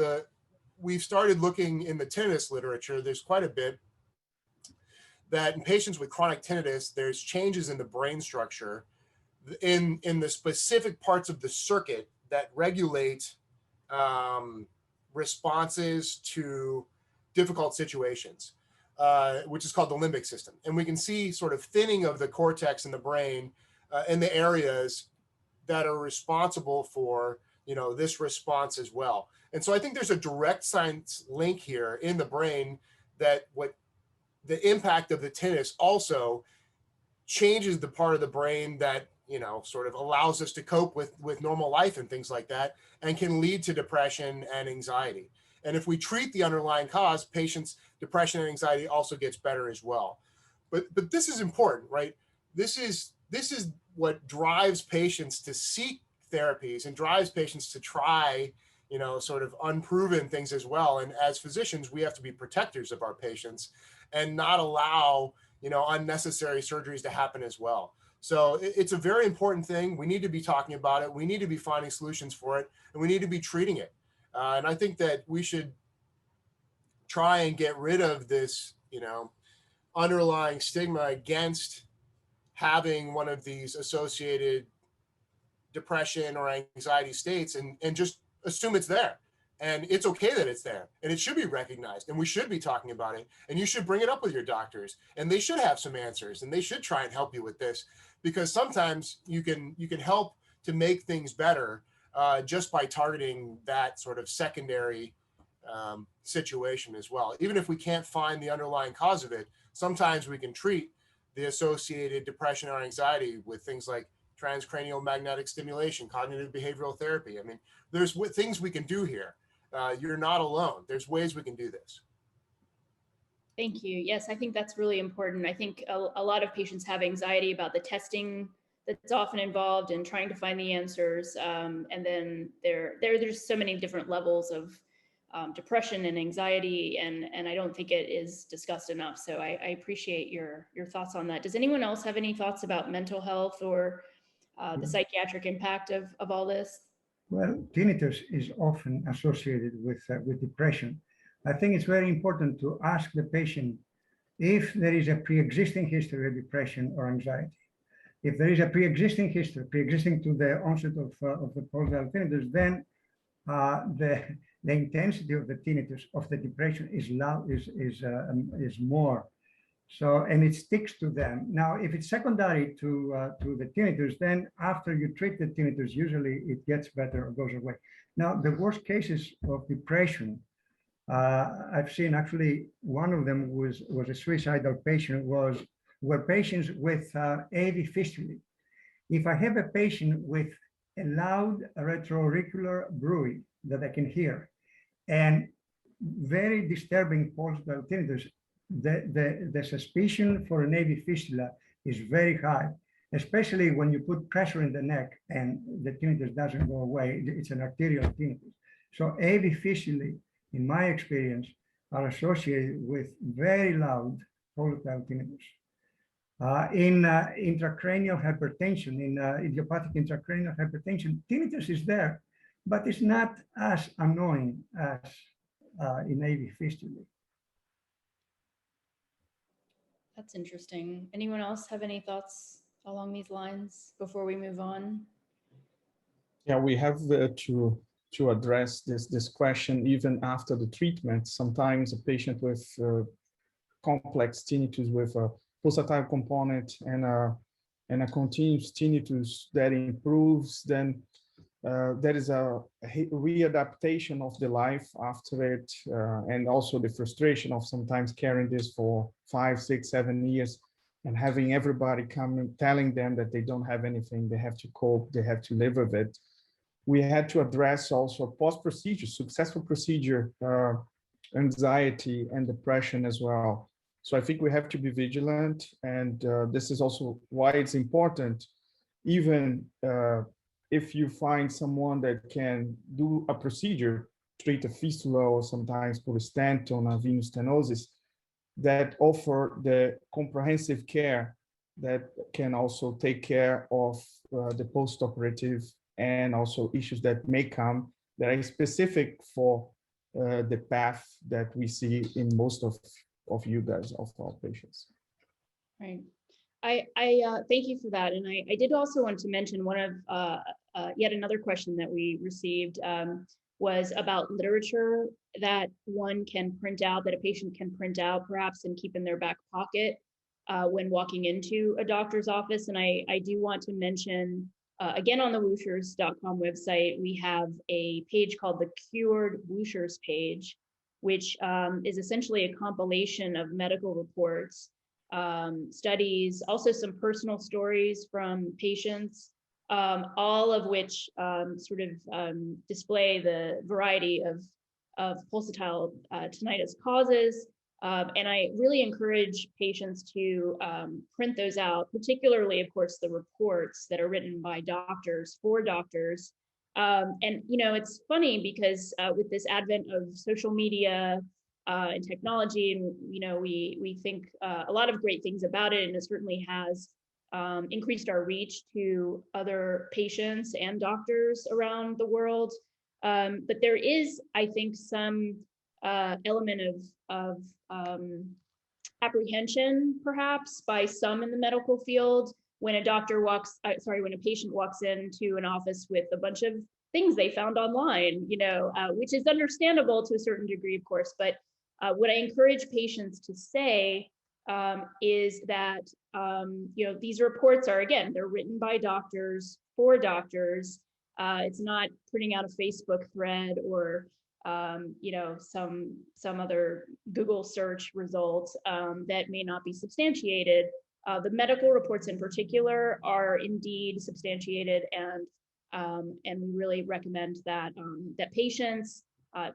we've started looking in the tinnitus literature, there's quite a bit that in patients with chronic tinnitus, there's changes in the brain structure in the specific parts of the circuit that regulate responses to difficult situations, which is called the limbic system. And we can see sort of thinning of the cortex in the brain in the areas that are responsible for, this response as well. And so I think there's a direct science link here in the brain that the impact of the tinnitus also changes the part of the brain that, sort of allows us to cope with normal life and things like that, and can lead to depression and anxiety. And if we treat the underlying cause, patients' depression and anxiety also gets better as well. But this is important, right? This is what drives patients to seek therapies and drives patients to try, sort of unproven things as well. And as physicians, we have to be protectors of our patients and not allow, unnecessary surgeries to happen as well. So it's a very important thing. We need to be talking about it. We need to be finding solutions for it, and we need to be treating it. And I think that we should try and get rid of this, underlying stigma against having one of these associated depression or anxiety states and just assume it's there. And it's okay that it's there, and it should be recognized, and we should be talking about it, and you should bring it up with your doctors, and they should have some answers, and they should try and help you with this, because sometimes you can help to make things better just by targeting that sort of secondary situation as well. Even if we can't find the underlying cause of it, sometimes we can treat the associated depression or anxiety with things like transcranial magnetic stimulation, cognitive behavioral therapy. I mean, there's things we can do here. You're not alone. There's ways we can do this. Thank you. Yes, I think that's really important. I think a lot of patients have anxiety about the testing that's often involved in trying to find the answers. And then there's so many different levels of depression and anxiety, and I don't think it is discussed enough. So I appreciate your thoughts on that. Does anyone else have any thoughts about mental health or the psychiatric impact of all this? Well, tinnitus is often associated with depression. I think it's very important to ask the patient if there is a pre-existing history of depression or anxiety. If there is a pre-existing history, pre-existing to the onset of the pulsatile tinnitus, then the intensity of the tinnitus, of the depression is more. So, and it sticks to them. Now, if it's secondary to the tinnitus, then after you treat the tinnitus, usually it gets better or goes away. Now, the worst cases of depression, I've seen actually one of them was a suicidal patient, were patients with AV fistulae. If I have a patient with a loud retroauricular bruit that I can hear and very disturbing pulsatile tinnitus, the suspicion for an AV fistula is very high, especially when you put pressure in the neck and the tinnitus doesn't go away. It's an arterial tinnitus. So AV fistulae, in my experience, are associated with very loud pulsatile tinnitus. In intracranial hypertension, in idiopathic intracranial hypertension, tinnitus is there, but it's not as annoying as in AV fistulae. That's interesting. Anyone else have any thoughts along these lines before we move on? Yeah, we have to address this question even after the treatment. Sometimes a patient with complex tinnitus with a pulsatile component and a continuous tinnitus that improves, then there is a readaptation of the life after it, and also the frustration of sometimes carrying this for 5, 6, 7 years and having everybody come telling them that they don't have anything, they have to cope, they have to live with it. We had to address also post-procedure, successful procedure, anxiety and depression as well. So I think we have to be vigilant, and this is also why it's important, even if you find someone that can do a procedure, treat a fistula or sometimes put a stent on a venous stenosis, that offer the comprehensive care that can also take care of the post-operative and also issues that may come that are specific for the path that we see in most of you guys, of our patients. Right. I thank you for that. And I did also want to mention one of yet another question that we received was about literature that one can print out, that a patient can print out perhaps and keep in their back pocket when walking into a doctor's office. And I do want to mention, again, on the whooshers.com website, we have a page called the Cured Whooshers page, which is essentially a compilation of medical reports, studies, also some personal stories from patients, all of which sort of display the variety of pulsatile tinnitus causes. And I really encourage patients to print those out, particularly, of course, the reports that are written by doctors for doctors. And, you know, it's funny because with this advent of social media and technology, and, you know, we think a lot of great things about it, and it certainly has increased our reach to other patients and doctors around the world. But there is, I think, some element of apprehension, perhaps, by some in the medical field when a doctor walks, when a patient walks into an office with a bunch of things they found online, you know, which is understandable to a certain degree, of course. But what I encourage patients to say is that, you know, these reports are, again, they're written by doctors for doctors. It's not printing out a Facebook thread or you know, some other Google search results that may not be substantiated. The medical reports in particular are indeed substantiated, and we really recommend that that patients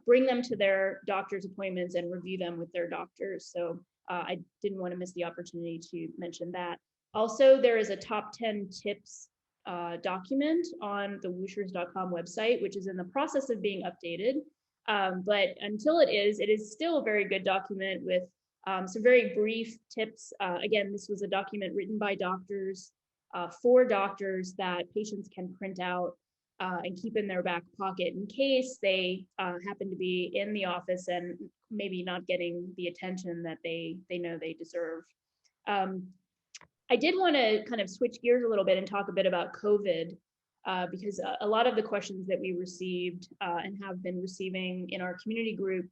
bring them to their doctor's appointments and review them with their doctors. So I didn't want to miss the opportunity to mention that. Also, there is a top 10 tips document on the whooshers.com website, which is in the process of being updated. But until it is still a very good document with some very brief tips. Again, this was a document written by doctors for doctors that patients can print out and keep in their back pocket in case they happen to be in the office and maybe not getting the attention that they know they deserve. I did want to kind of switch gears a little bit and talk a bit about COVID. Because a lot of the questions that we received and have been receiving in our community group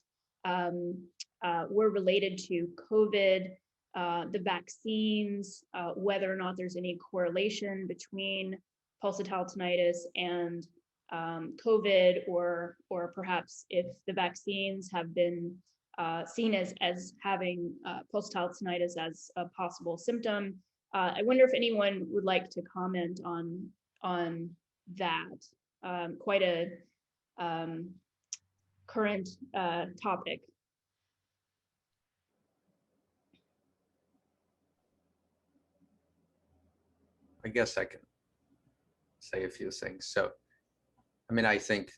were related to COVID, the vaccines, whether or not there's any correlation between pulsatile tinnitus and COVID, or perhaps if the vaccines have been seen as having pulsatile tinnitus as a possible symptom. I wonder if anyone would like to comment on that. Quite a current topic. I guess I can say a few things. So, I mean, I think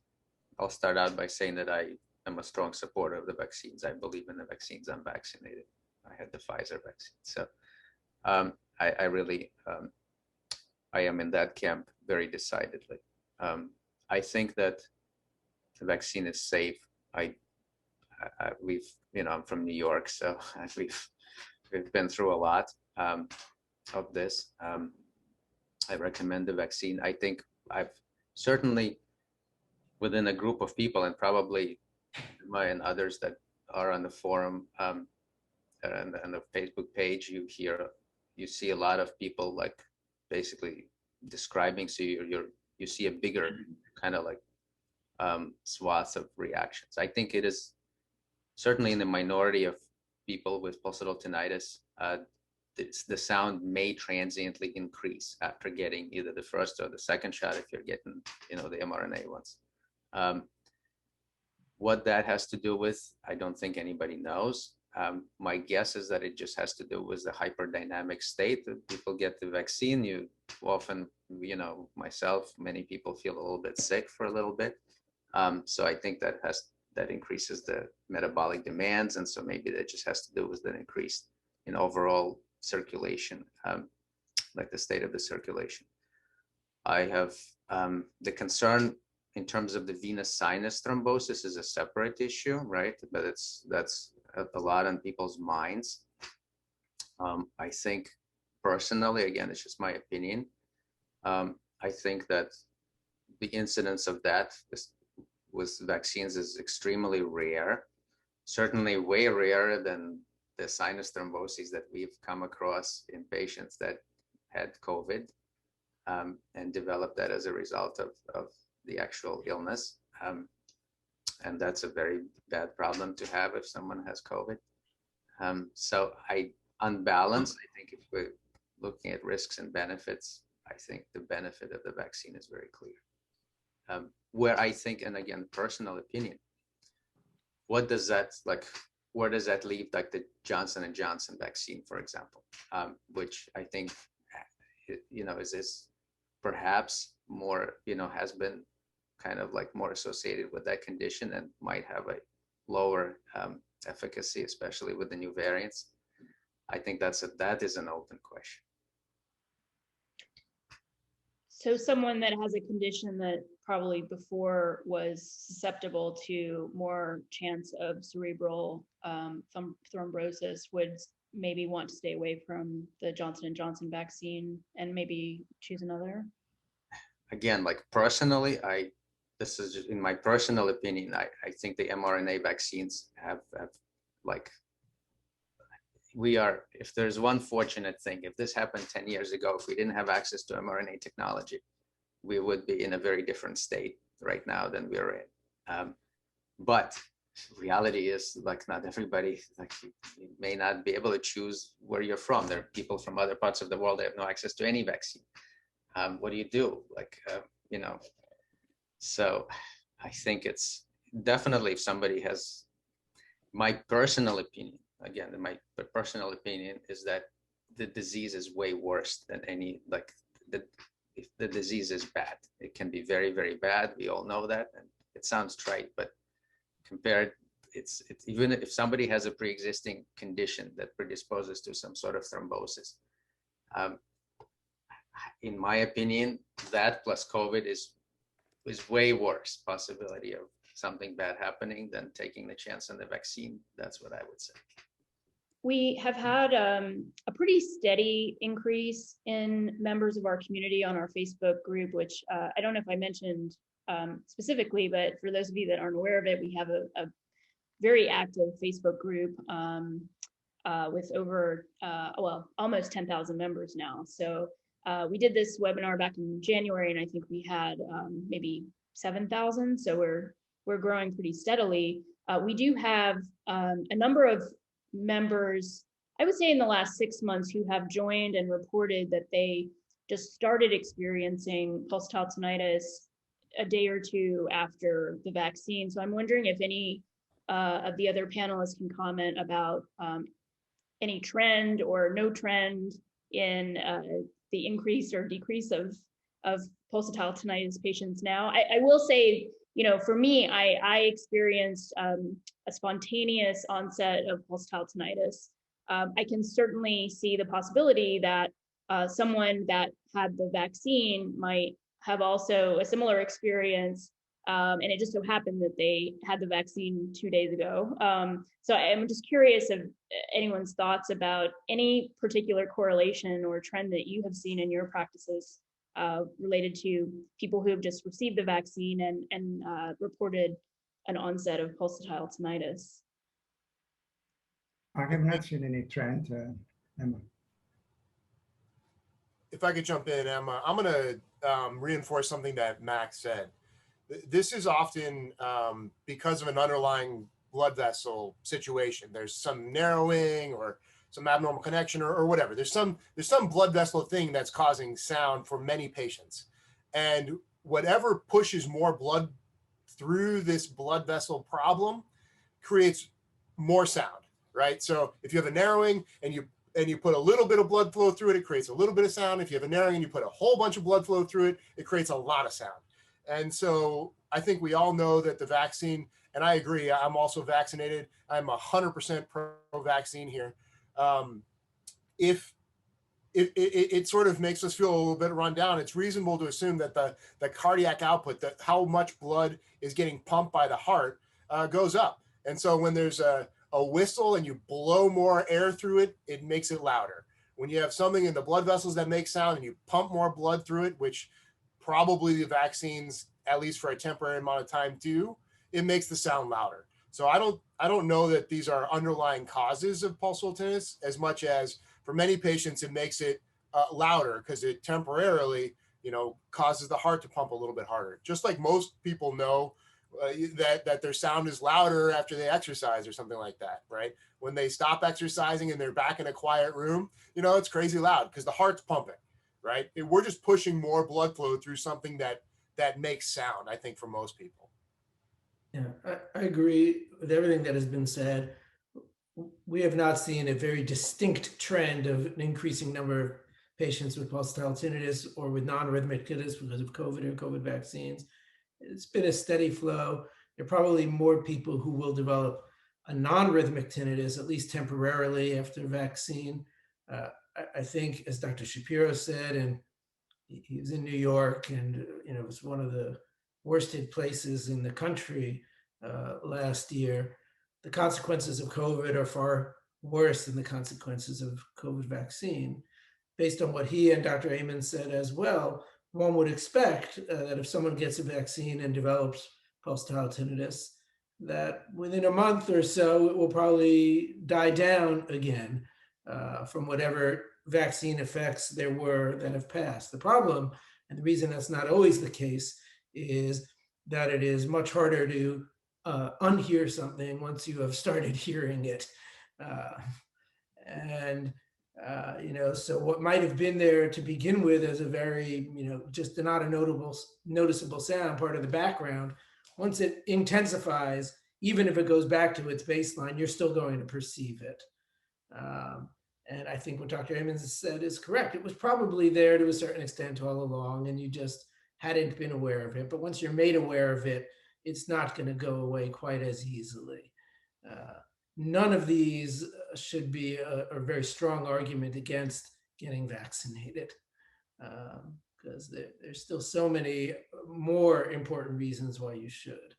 I'll start out by saying that I am a strong supporter of the vaccines. I believe in the vaccines. I'm vaccinated. I had the Pfizer vaccine. So I really, I am in that camp very decidedly. I think that the vaccine is safe. We've, you know, I'm from New York, so we've been through a lot of this. I recommend the vaccine. I think I've certainly, within a group of people, and probably and others that are on the forum and the Facebook page, you see a lot of people like basically describing. So you see a bigger kind of like swaths of reactions. I think it is certainly in the minority of people with pulsatile tinnitus. The sound may transiently increase after getting either the first or the second shot if you're getting, you know, the mRNA ones. What that has to do with, I don't think anybody knows. My guess is that it just has to do with the hyperdynamic state that people get the vaccine. You often, you know, myself, many people feel a little bit sick for a little bit. So I think that increases the metabolic demands, and so maybe that just has to do with the increase in overall circulation, like the state of the circulation. I have the concern in terms of the venous sinus thrombosis is a separate issue, right? But that's a lot on people's minds. I think personally, again, it's just my opinion. I think that the incidence of that with vaccines is extremely rare, certainly way rarer than the sinus thromboses that we've come across in patients that had COVID and developed that as a result of the actual illness. And that's a very bad problem to have if someone has COVID. So on balance, I think if we're looking at risks and benefits, I think the benefit of the vaccine is very clear. Where I think, and again, personal opinion, what does that where does that leave like the Johnson & Johnson vaccine, for example, which I think, is perhaps more, has been kind of like more associated with that condition and might have a lower efficacy, especially with the new variants. I think that is an open question. So someone that has a condition that probably before was susceptible to more chance of cerebral thrombosis would maybe want to stay away from the Johnson & Johnson vaccine and maybe choose another? Again, like personally, this is just in my personal opinion, I think the mRNA vaccines have like, if there's one fortunate thing, if this happened 10 years ago, if we didn't have access to mRNA technology, we would be in a very different state right now than we're in. But reality is like not everybody, like you may not be able to choose where you're from. There are people from other parts of the world that have no access to any vaccine. What do you do? So I think it's definitely, if somebody has, my personal opinion, again, my personal opinion is that the disease is way worse than any, if the disease is bad, it can be very, very bad. We all know that. And it sounds trite, but compared, it's even if somebody has a pre-existing condition that predisposes to some sort of thrombosis, in my opinion, that plus COVID is way worse possibility of something bad happening than taking the chance on the vaccine. That's what I would say. We have had a pretty steady increase in members of our community on our Facebook group, which I don't know if I mentioned specifically, but for those of you that aren't aware of it, we have a very active Facebook group with over, almost 10,000 members now. So we did this webinar back in January, and I think we had maybe 7,000. So we're growing pretty steadily. We do have a number of members, I would say in the last 6 months, who have joined and reported that they just started experiencing pulsatile tinnitus a day or two after the vaccine. So I'm wondering if any of the other panelists can comment about any trend or no trend in the increase or decrease of pulsatile tinnitus patients now. I will say, for me, I experienced a spontaneous onset of pulsatile tinnitus. I can certainly see the possibility that someone that had the vaccine might have also a similar experience, and it just so happened that they had the vaccine 2 days ago. So I'm just curious of anyone's thoughts about any particular correlation or trend that you have seen in your practices related to people who have just received the vaccine and reported an onset of pulsatile tinnitus. I have not seen any trend, Emma. If I could jump in, Emma, I'm going to reinforce something that Max said. This is often because of an underlying blood vessel situation. There's some narrowing or some abnormal connection or whatever. There's some blood vessel thing that's causing sound for many patients. And whatever pushes more blood through this blood vessel problem creates more sound, right? So if you have a narrowing and you put a little bit of blood flow through it, it creates a little bit of sound. If you have a narrowing and you put a whole bunch of blood flow through it, it creates a lot of sound. And so I think we all know that the vaccine, and I agree, I'm also vaccinated. I'm 100% pro-vaccine here. If it sort of makes us feel a little bit run down. It's reasonable to assume that the cardiac output, that how much blood is getting pumped by the heart, goes up. And so when there's a whistle and you blow more air through it, it makes it louder. When you have something in the blood vessels that makes sound and you pump more blood through it, which probably the vaccines, at least for a temporary amount of time, do, it makes the sound louder. So I don't know that these are underlying causes of pulsatile tinnitus as much as for many patients it makes it louder because it temporarily, causes the heart to pump a little bit harder. Just like most people know that their sound is louder after they exercise or something like that, right? When they stop exercising and they're back in a quiet room, it's crazy loud because the heart's pumping, right? We're just pushing more blood flow through something that makes sound, I think, for most people. Yeah, I agree with everything that has been said. We have not seen a very distinct trend of an increasing number of patients with pulsatile tinnitus or with non-rhythmic tinnitus because of COVID or COVID vaccines. It's been a steady flow. There are probably more people who will develop a non-rhythmic tinnitus, at least temporarily after vaccine. I think, as Dr. Shapiro said, and he was in New York, and it was one of the worst hit places in the country last year. The consequences of COVID are far worse than the consequences of COVID vaccine. Based on what he and Dr. Amans said as well, one would expect that if someone gets a vaccine and develops pulsatile tinnitus, that within a month or so, it will probably die down again from whatever vaccine effects there were that have passed. The problem, and the reason that's not always the case, is that it is much harder to unhear something once you have started hearing it. So what might have been there to begin with as a very, just not a noticeable sound, part of the background, once it intensifies, even if it goes back to its baseline, you're still going to perceive it. And I think what Dr. Amans said is correct. It was probably there to a certain extent all along, and you just hadn't been aware of it. But once you're made aware of it, it's not going to go away quite as easily. None of these should be a very strong argument against getting vaccinated, because there's still so many more important reasons why you should.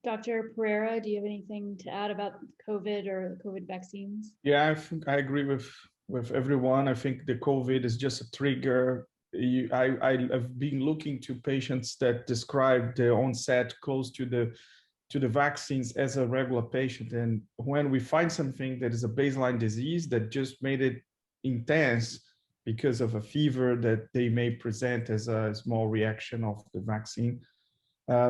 Dr. Pereira, do you have anything to add about COVID or the COVID vaccines? Yeah, I think I agree with everyone. I think the COVID is just a trigger. I've been looking to patients that describe the onset close to the vaccines as a regular patient. And when we find something that is a baseline disease that just made it intense because of a fever that they may present as a small reaction of the vaccine,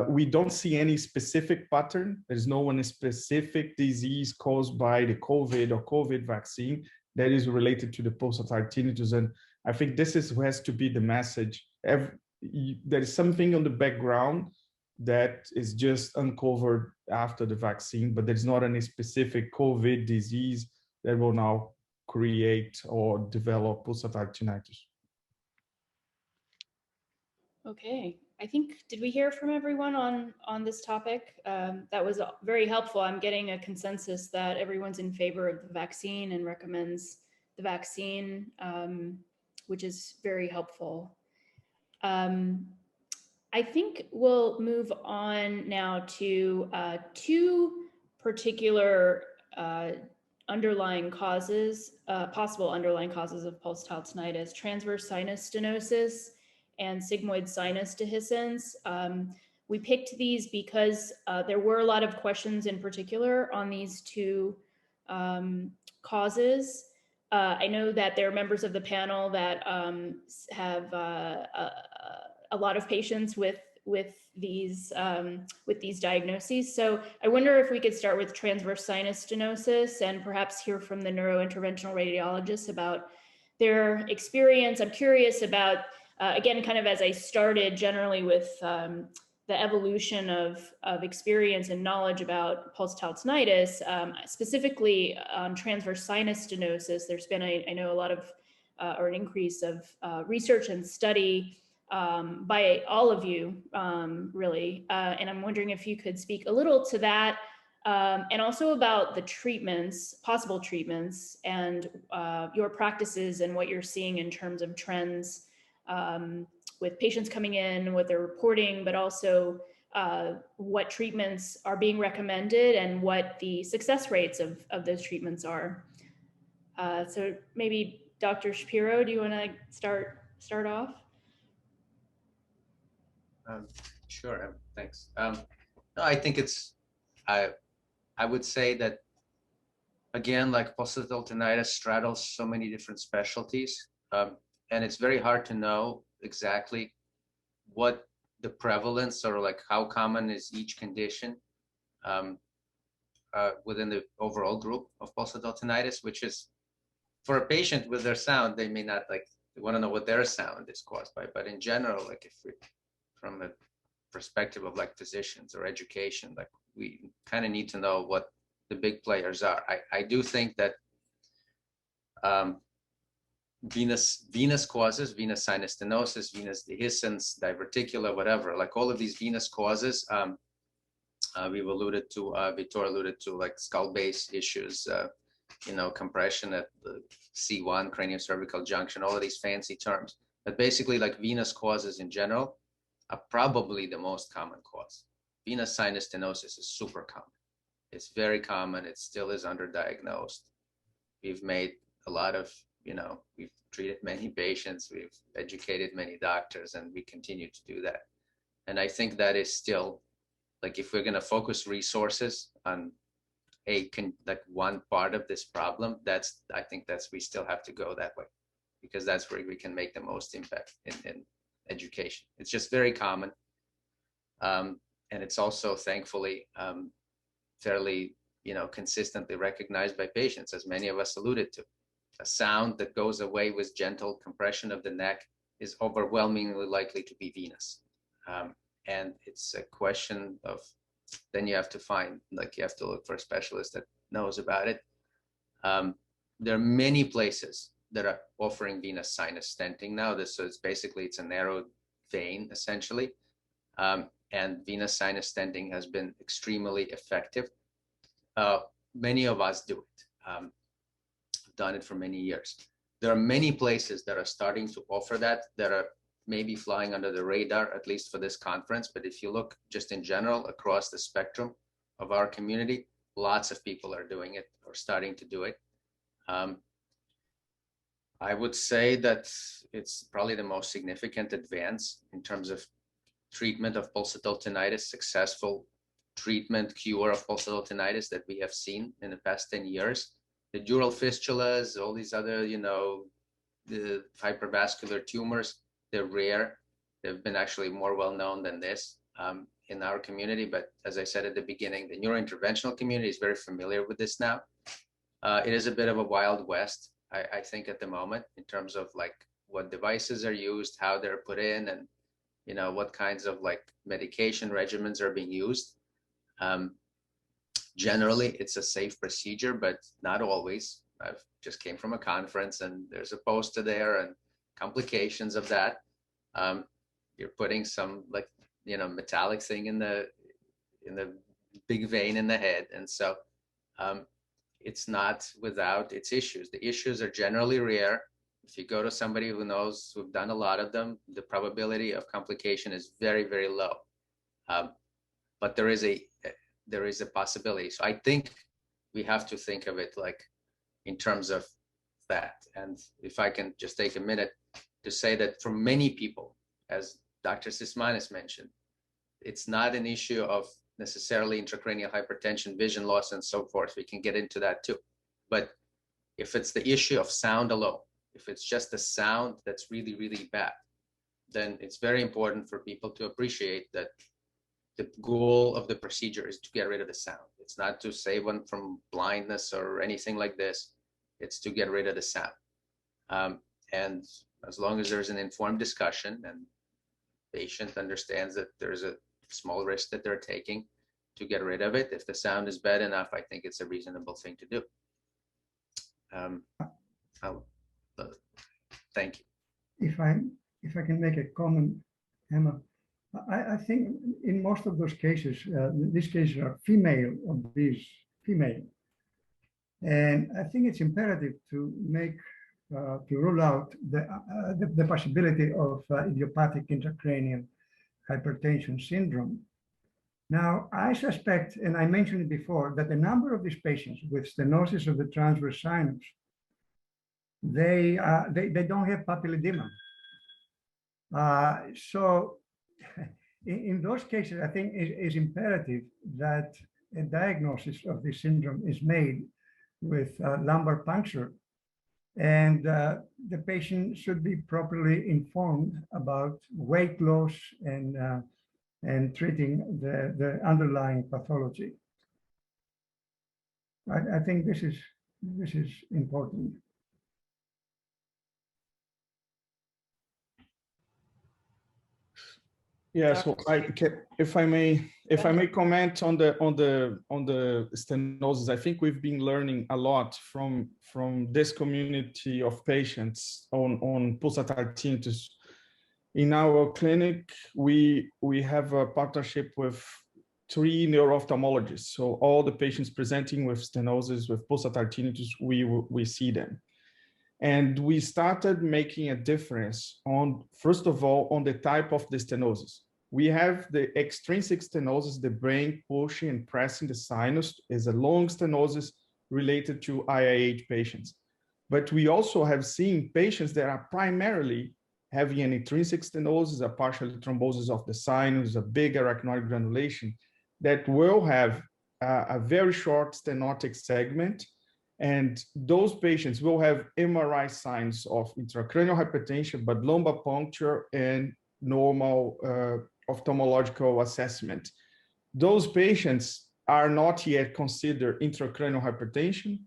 we don't see any specific pattern. There's no one specific disease caused by the COVID or COVID vaccine that is related to the pulsatile tinnitus. And I think this has to be the message. There is something on the background that is just uncovered after the vaccine, but there's not any specific COVID disease that will now create or develop pulsatile tinnitus. Okay, I think, did we hear from everyone on this topic? That was very helpful. I'm getting a consensus that everyone's in favor of the vaccine and recommends the vaccine, which is very helpful. I think we'll move on now to two particular underlying causes, possible underlying causes of pulsatile tinnitus: transverse sinus stenosis and sigmoid sinus dehiscence. We picked these because there were a lot of questions in particular on these two causes. I know that there are members of the panel that have a lot of patients with these diagnoses. So I wonder if we could start with transverse sinus stenosis and perhaps hear from the neurointerventional radiologists about their experience. I'm curious about, again, kind of as I started generally with the evolution of experience and knowledge about pulsatile tinnitus, specifically on transverse sinus stenosis. There's been, I know, a lot of, or an increase of research and study by all of you, really. And I'm wondering if you could speak a little to that, and also about the treatments, possible treatments, and your practices and what you're seeing in terms of trends with patients coming in, what they're reporting, but also what treatments are being recommended and what the success rates of those treatments are. So maybe Dr. Shapiro, do you want to start off? Sure, thanks. No, I think it's, I would say that, again, like pulsatile tinnitus straddles so many different specialties, and it's very hard to know exactly what the prevalence or like how common is each condition within the overall group of pulsatile tinnitus, which is, for a patient with their sound, they may not like, they want to know what their sound is caused by, but in general, like if we, from the perspective of like physicians or education, like we kind of need to know what the big players are. I do think that venous causes, venous sinus stenosis, venous dehiscence, diverticular, whatever, like all of these venous causes, we've alluded to, Vitor alluded to, like skull base issues, you know, compression at the C1, craniocervical junction, all of these fancy terms. But basically, like venous causes in general are probably the most common cause. Venous sinus stenosis is super common. It's very common. It still is underdiagnosed. We've made a lot of, you know, we've treated many patients, we've educated many doctors, and we continue to do that. And I think that is still, like, if we're going to focus resources on like one part of this problem, that's, I think that's, we still have to go that way, because that's where we can make the most impact in education. It's just very common. And it's also, thankfully, fairly, you know, consistently recognized by patients, as many of us alluded to. A sound that goes away with gentle compression of the neck is overwhelmingly likely to be venous. And it's a question of, then you have to find, like, you have to look for a specialist that knows about it. There are many places that are offering venous sinus stenting now. So it's basically, it's a narrow vein, essentially. And venous sinus stenting has been extremely effective. Many of us do it. I've done it for many years. There are many places that are starting to offer that are maybe flying under the radar, at least for this conference. But if you look just in general across the spectrum of our community, lots of people are doing it or starting to do it. I would say that it's probably the most significant advance in terms of treatment of pulsatile tinnitus, successful treatment, cure of pulsatile tinnitus that we have seen in the past 10 years. The dural fistulas, all these other, you know, the hypervascular tumors, they're rare. They've been actually more well known than this in our community. But as I said at the beginning, the neurointerventional community is very familiar with this now. It is a bit of a wild west, I think, at the moment, in terms of like what devices are used, how they're put in, and, you know, what kinds of like medication regimens are being used. Generally, it's a safe procedure, but not always. I've just came from a conference, and there's a poster there and complications of that. You're putting some, like, you know, metallic thing in the big vein in the head, and so it's not without its issues. The issues are generally rare. If you go to somebody who knows, who've done a lot of them, the probability of complication is very, very low. But there is a possibility. So I think we have to think of it like in terms of that. And if I can just take a minute to say that for many people, as Dr. Sismanis mentioned, it's not an issue of necessarily intracranial hypertension, vision loss, and so forth. We can get into that too. But if it's the issue of sound alone, if it's just the sound that's really, really bad, then it's very important for people to appreciate that the goal of the procedure is to get rid of the sound. It's not to save one from blindness or anything like this. It's to get rid of the sound. And as long as there's an informed discussion and patient understands that there's a small risk that they're taking to get rid of it, if the sound is bad enough, I think it's a reasonable thing to do. Thank you. If I can make a comment, Emma, I think in most of those cases, these cases are female obese, female. And I think it's imperative to make, to rule out the possibility of idiopathic intracranial hypertension syndrome. Now, I suspect, and I mentioned it before, that a number of these patients with stenosis of the transverse sinus, they don't have papilledema. So in those cases, I think it is imperative that a diagnosis of this syndrome is made with lumbar puncture, and the patient should be properly informed about weight loss and treating the underlying pathology. I think this is important. Yeah, so if I may comment on the stenosis, I think we've been learning a lot from this community of patients on pulsatile tinnitus. In our clinic, we have a partnership with 3 neuro-ophthalmologists. So all the patients presenting with stenosis with pulsatile tinnitus, we see them. And we started making a difference on, first of all, on the type of the stenosis. We have the extrinsic stenosis, the brain pushing and pressing the sinus, is a long stenosis related to IIH patients. But we also have seen patients that are primarily having an intrinsic stenosis, a partial thrombosis of the sinus, a big arachnoid granulation, that will have a very short stenotic segment. And those patients will have MRI signs of intracranial hypertension, but lumbar puncture and normal ophthalmological assessment. Those patients are not yet considered intracranial hypertension.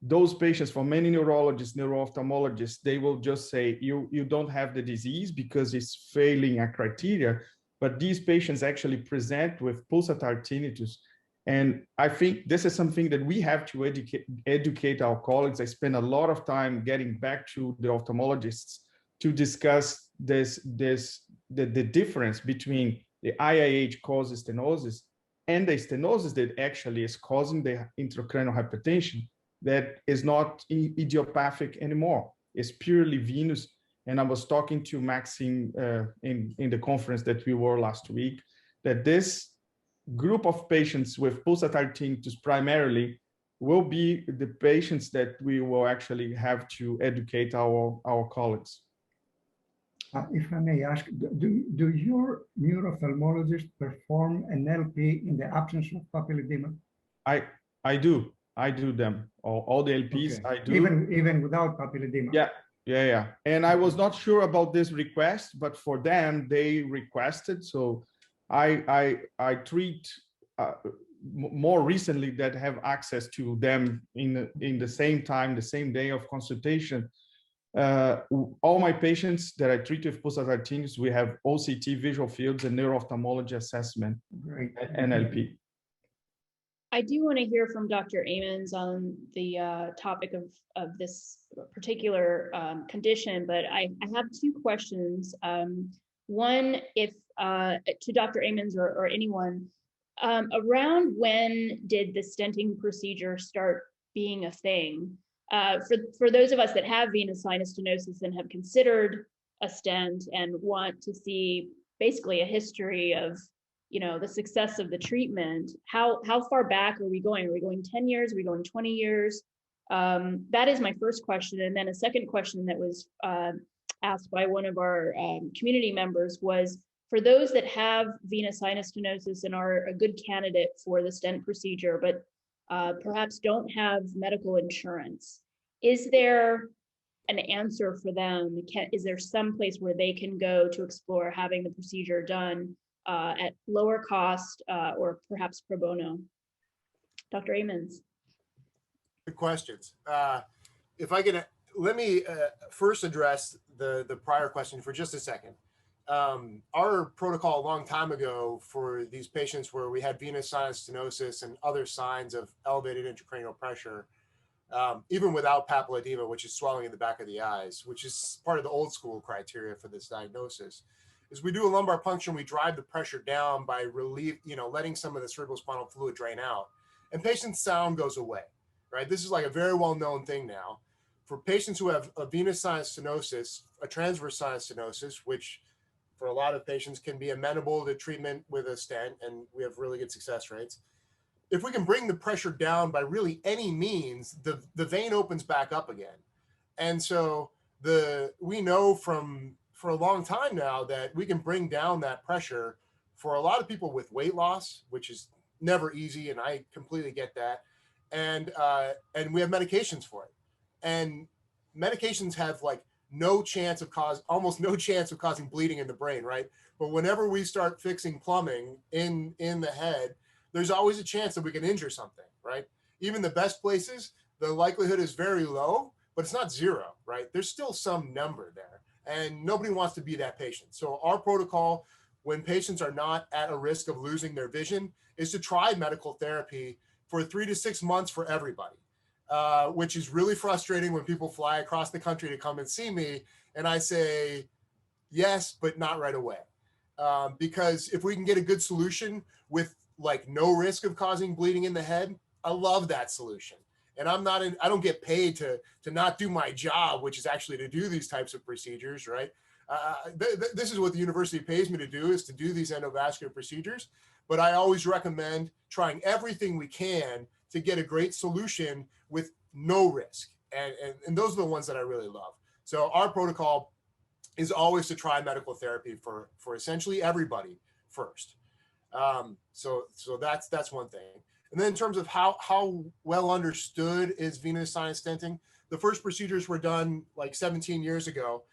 Those patients, for many neurologists, neuro-ophthalmologists, they will just say, you don't have the disease because it's failing a criteria. But these patients actually present with pulsatile tinnitus. And I think this is something that we have to educate our colleagues. I spend a lot of time getting back to the ophthalmologists to discuss the difference between the IIH causes stenosis and the stenosis that actually is causing the intracranial hypertension that is not idiopathic anymore. It's purely venous. And I was talking to Maksim in the conference that we were last week, that this group of patients with pulsatile tinnitus primarily will be the patients that we will actually have to educate our colleagues. If I may ask, do your neuro-ophthalmologists perform an LP in the absence of papilledema? I do them, all the LPs. Okay. I do. Even without papilledema? Yeah. And I was not sure about this request, but for them, they requested. So I treat more recently that have access to them in the same time, the same day of consultation. All my patients that I treat with pulsatile tinnitus, we have OCT, visual fields, and neuro-ophthalmology assessment. Great. NLP. I do want to hear from Dr. Amans on the topic of this particular condition, but I have 2 questions. One, if to Dr. Amans or anyone, around when did the stenting procedure start being a thing? For those of us that have venous sinus stenosis and have considered a stent and want to see basically a history of, the success of the treatment, how far back are we going? Are we going 10 years? Are we going 20 years? That is my first question. And then a second question that was asked by one of our community members was, for those that have venous sinus stenosis and are a good candidate for the stent procedure, but perhaps don't have medical insurance, is there an answer for them? Is there some place where they can go to explore having the procedure done at lower cost or perhaps pro bono? Dr. Amans. Good questions. If I can, let me first address the prior question for just a second. Our protocol a long time ago for these patients where we had venous sinus stenosis and other signs of elevated intracranial pressure, even without papilledema, which is swelling in the back of the eyes, which is part of the old school criteria for this diagnosis, is we do a lumbar puncture and we drive the pressure down by letting some of the cerebrospinal fluid drain out, and patient's sound goes away, right? This is like a very well-known thing now. For patients who have a venous sinus stenosis, a transverse sinus stenosis, which for a lot of patients can be amenable to treatment with a stent, and we have really good success rates. If we can bring the pressure down by really any means, the vein opens back up again. And so we know for a long time now that we can bring down that pressure for a lot of people with weight loss, which is never easy, and I completely get that. And we have medications for it. And medications have like almost no chance of causing bleeding in the brain, right? But whenever we start fixing plumbing in the head, there's always a chance that we can injure something, right? Even the best places, the likelihood is very low, but it's not zero, right? There's still some number there, and nobody wants to be that patient. So our protocol, when patients are not at a risk of losing their vision, is to try medical therapy for 3 to 6 months for everybody. Which is really frustrating when people fly across the country to come and see me, and I say, yes, but not right away. Because if we can get a good solution with like no risk of causing bleeding in the head, I love that solution. And I don't get paid to not do my job, which is actually to do these types of procedures, right? This is what the university pays me to do, is to do these endovascular procedures. But I always recommend trying everything we can to get a great solution with no risk. And those are the ones that I really love. So our protocol is always to try medical therapy for essentially everybody first. So that's one thing. And then in terms of how well understood is venous sinus stenting, the first procedures were done like 17 years ago,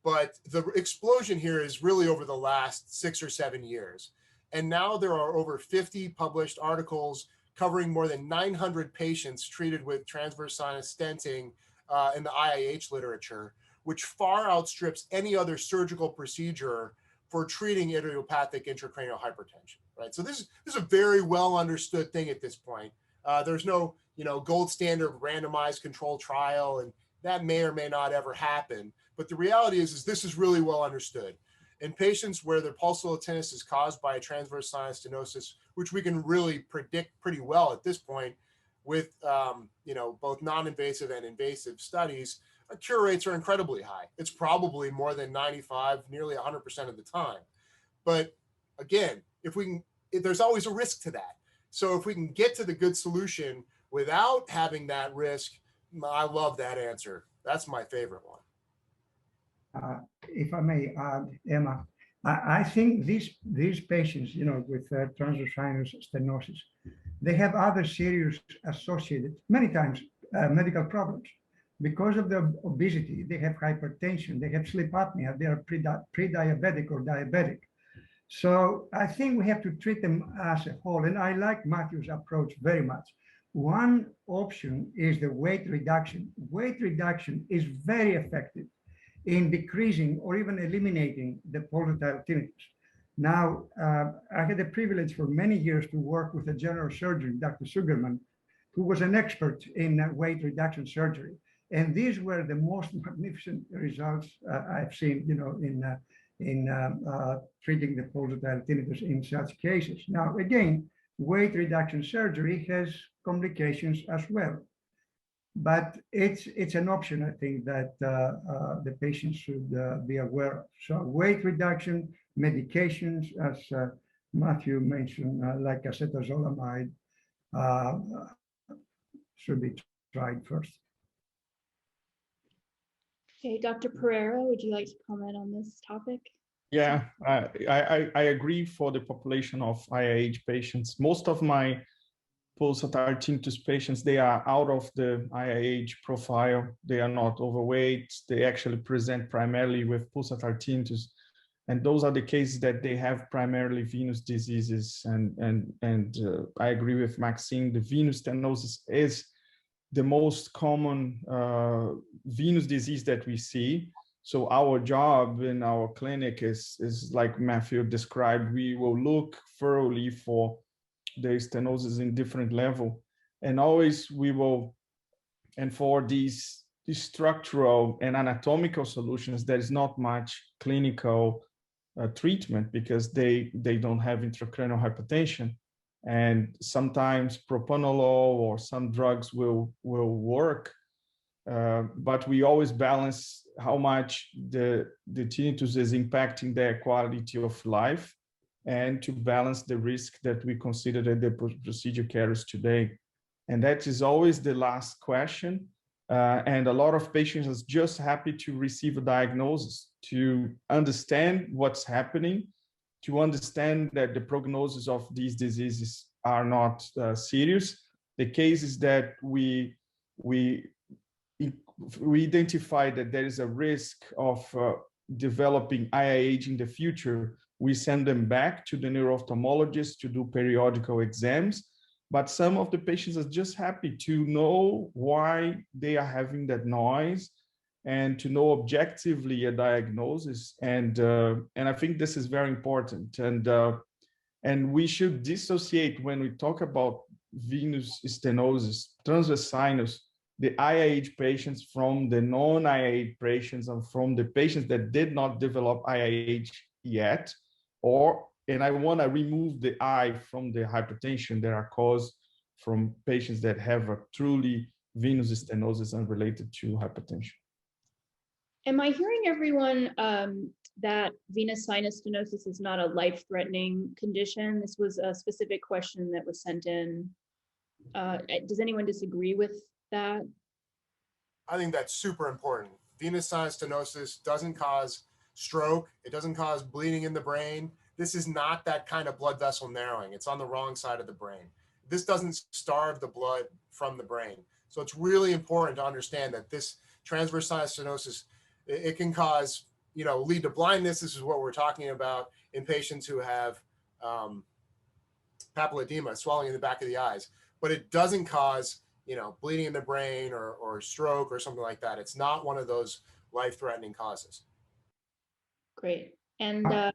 but the explosion here is really over the last 6 or 7 years. And now there are over 50 published articles covering more than 900 patients treated with transverse sinus stenting in the IIH literature, which far outstrips any other surgical procedure for treating idiopathic intracranial hypertension, right? So this is a very well understood thing at this point. There's no, gold standard randomized controlled trial, and that may or may not ever happen. But the reality is this is really well understood. In patients where their pulsatile tinnitus is caused by a transverse sinus stenosis, which we can really predict pretty well at this point with both non-invasive and invasive studies, our cure rates are incredibly high. It's probably more than 95, nearly 100% of the time. But again, there's always a risk to that. So if we can get to the good solution without having that risk, I love that answer. That's my favorite one. If I may add, Emma, I think these patients, with transverse sinus stenosis, they have other serious associated, many times, medical problems. Because of their obesity, they have hypertension, they have sleep apnea, they are pre-diabetic or diabetic. So I think we have to treat them as a whole. And I like Matthew's approach very much. One option is the weight reduction. Weight reduction is very effective in decreasing or even eliminating the pulsatile tinnitus. Now, I had the privilege for many years to work with a general surgeon, Dr. Sugarman, who was an expert in weight reduction surgery. And these were the most magnificent results I've seen, in treating the pulsatile tinnitus in such cases. Now, again, weight reduction surgery has complications as well. But it's an option, I think, that the patients should be aware of. So weight reduction, medications, as Matthew mentioned, like acetazolamide, should be tried first. Okay, Dr. Pereira, would you like to comment on this topic? Yeah, I agree for the population of IIH patients. Most of my pulsatile tinnitus patients, they are out of the IIH profile. They are not overweight. They actually present primarily with pulsatile tinnitus. And those are the cases that they have primarily venous diseases. And I agree with Maksim, the venous stenosis is the most common venous disease that we see. So our job in our clinic is like Matthew described, we will look thoroughly for the stenosis in different level, and always we will, and for these structural and anatomical solutions, there is not much clinical treatment because they don't have intracranial hypertension. And sometimes propranolol or some drugs will work, but we always balance how much the tinnitus is impacting their quality of life, and to balance the risk that we consider that the procedure carries today. And that is always the last question. And a lot of patients are just happy to receive a diagnosis, to understand what's happening, to understand that the prognosis of these diseases are not serious. The cases that we identify that there is a risk of developing IIH in the future, we send them back to the neuro-ophthalmologist to do periodical exams. But some of the patients are just happy to know why they are having that noise and to know objectively a diagnosis. And I think this is very important. And we should dissociate when we talk about venous stenosis, transverse sinus, the IIH patients from the non-IIH patients and from the patients that did not develop IIH yet, and I want to remove the I from the hypertension that are caused from patients that have a truly venous stenosis unrelated to hypertension. Am I hearing everyone that venous sinus stenosis is not a life-threatening condition? This was a specific question that was sent in. Does anyone disagree with that? I think that's super important. Venous sinus stenosis doesn't cause stroke. It doesn't cause bleeding in the brain. This is not that kind of blood vessel narrowing. It's on the wrong side of the brain. This doesn't starve the blood from the brain. So it's really important to understand that this transverse sinus stenosis, it can cause, lead to blindness. This is what we're talking about in patients who have papilledema, swelling in the back of the eyes. But it doesn't cause, bleeding in the brain or stroke or something like that. It's not one of those life-threatening causes. Great. And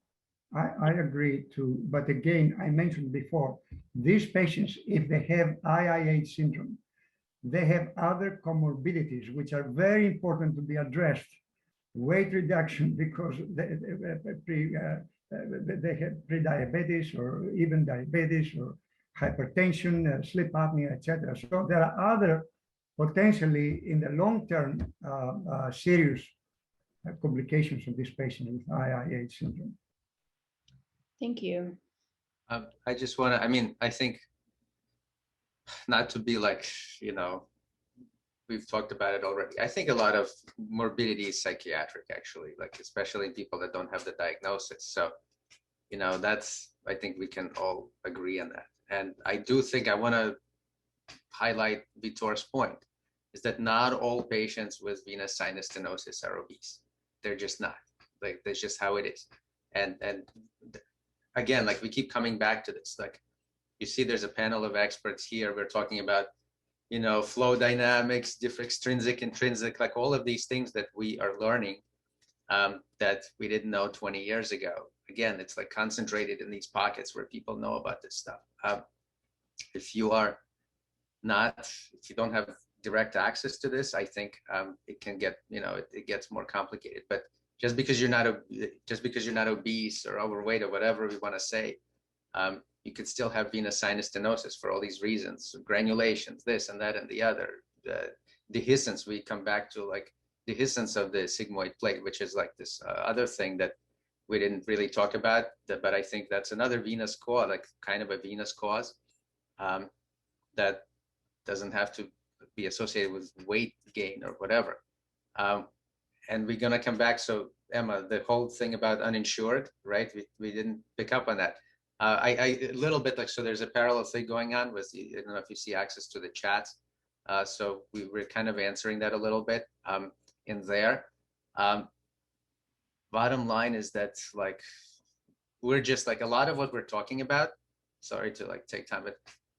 I agree too, but again, I mentioned before, these patients, if they have IIH syndrome, they have other comorbidities, which are very important to be addressed. Weight reduction, because they have pre-diabetes or even diabetes or hypertension, sleep apnea, etc. So there are other potentially in the long term serious complications of this patient with IIH syndrome. thank you. I just want to, I think not to be like, we've talked about it already. I think a lot of morbidity is psychiatric, actually, like especially in people that don't have the diagnosis. So, I think we can all agree on that. And I do think I want to highlight Vitor's point, is that not all patients with venous sinus stenosis are obese. They're just not. Like, that's just how it is. And again, like we keep coming back to this, like you see there's a panel of experts here. We're talking about, flow dynamics, different extrinsic, intrinsic, like all of these things that we are learning that we didn't know 20 years ago. Again, it's like concentrated in these pockets where people know about this stuff. If you don't have direct access to this, I think it can get, it gets more complicated. But just because you're not obese or overweight or whatever we want to say, you could still have venous sinus stenosis for all these reasons, granulations, this and that and the other. Dehiscence, we come back to like dehiscence of the sigmoid plate, which is like this other thing that we didn't really talk about, but I think that's another venous cause, like kind of a venous cause that doesn't have to be associated with weight gain or whatever. And we're gonna come back. So Emma, the whole thing about uninsured, right? We didn't pick up on that. I a little bit like, so there's a parallel thing going on with, I don't know if you see access to the chats. So we were kind of answering that a little bit in there. Bottom line is that like, we're just like a lot of what we're talking about, sorry to like take time, but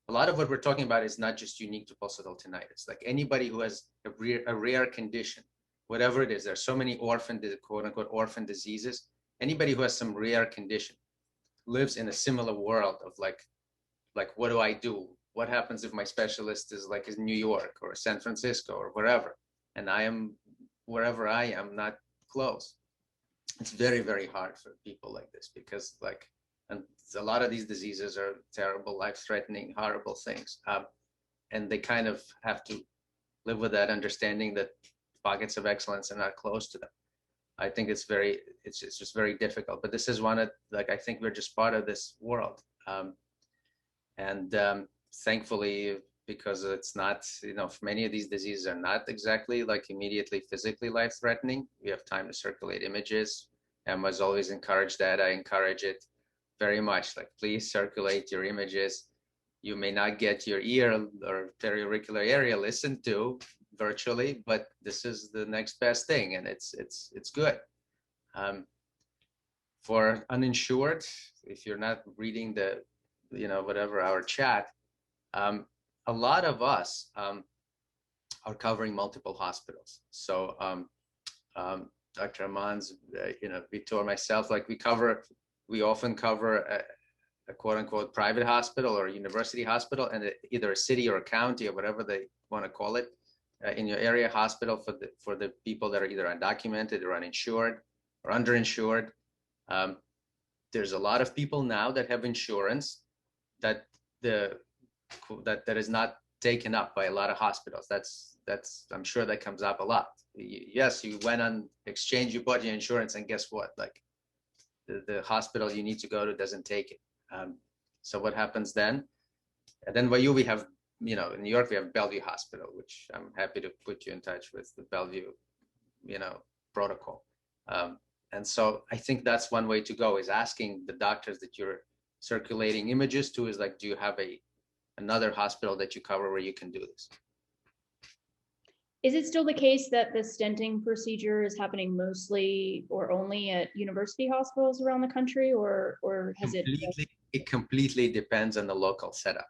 a lot of what we're talking about is not just unique to pulsatile tinnitus. Like anybody who has a rare condition, whatever it is, there's so many quote unquote orphan diseases. Anybody who has some rare condition lives in a similar world of like what do I do? What happens if my specialist is like in New York or San Francisco or wherever, and I am wherever I am, not close. it's very, very hard for people like this because and a lot of these diseases are terrible, life-threatening, horrible things. And they kind of have to live with that understanding that pockets of excellence are not close to them. I think it's just very difficult, but this is one of, I think we're just part of this world. Thankfully, because it's not, many of these diseases are not exactly immediately physically life-threatening. We have time to circulate images. Emma's always encouraged that. I encourage it very much. Please circulate your images. You may not get your ear or periauricular area listened to virtually, but this is the next best thing, and it's good. For uninsured, if you're not reading the, whatever our chat, a lot of us are covering multiple hospitals. So Dr. Amans, Vitor, myself, we often cover a quote unquote private hospital or a university hospital, and either a city or a county or whatever they want to call it, in your area hospital for the people that are either undocumented or uninsured or underinsured. There's a lot of people now that have insurance that is not taken up by a lot of hospitals. That's I'm sure that comes up a lot. Yes, you went on exchange, you bought your insurance, and guess what? The hospital you need to go to doesn't take it. So what happens then? And then we have, in New York, we have Bellevue Hospital, which I'm happy to put you in touch with the Bellevue, protocol. And so I think that's one way to go, is asking the doctors that you're circulating images to is do you have another hospital that you cover where you can do this? Is it still the case that the stenting procedure is happening mostly or only at university hospitals around the country, or has it completely depends on the local setup.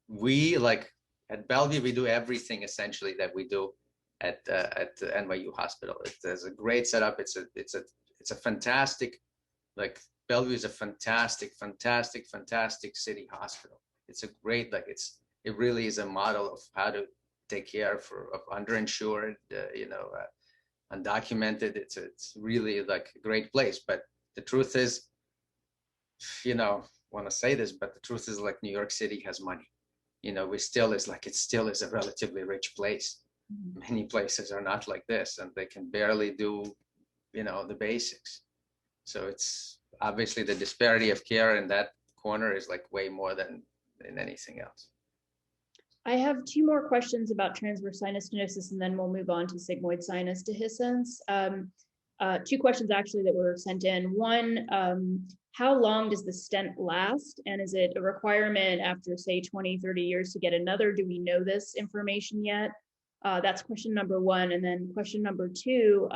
We at Bellevue, we do everything essentially that we do at the NYU hospital. There's a great setup. It's a fantastic, Bellevue is a fantastic city hospital. It's a great, it really is a model of how to take care of underinsured, undocumented. It's really a great place. But the truth is, want to say this, but the truth is New York City has money. It still is a relatively rich place. Many places are not like this, and they can barely do, the basics. So it's obviously the disparity of care in that corner is way more than in anything else. I have two more questions about transverse sinus stenosis, and then we'll move on to sigmoid sinus dehiscence. Two questions actually that were sent in. One, how long does the stent last? And is it a requirement after, say, 20, 30 years to get another? Do we know this information yet? That's question number one. And then question number two,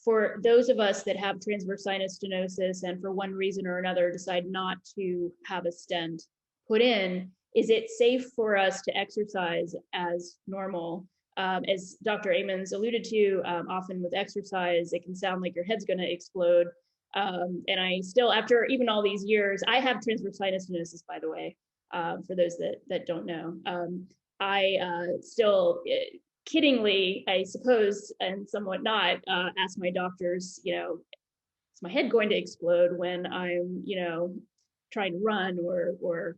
for those of us that have transverse sinus stenosis and for one reason or another decide not to have a stent put in, is it safe for us to exercise as normal? As Dr. Amans alluded to, often with exercise, it can sound like your head's going to explode. And I still, after even all these years, I have transverse sinus stenosis, by the way, for those that don't know. I still, kiddingly, I suppose, and somewhat not, ask my doctors, is my head going to explode when I'm, trying to run or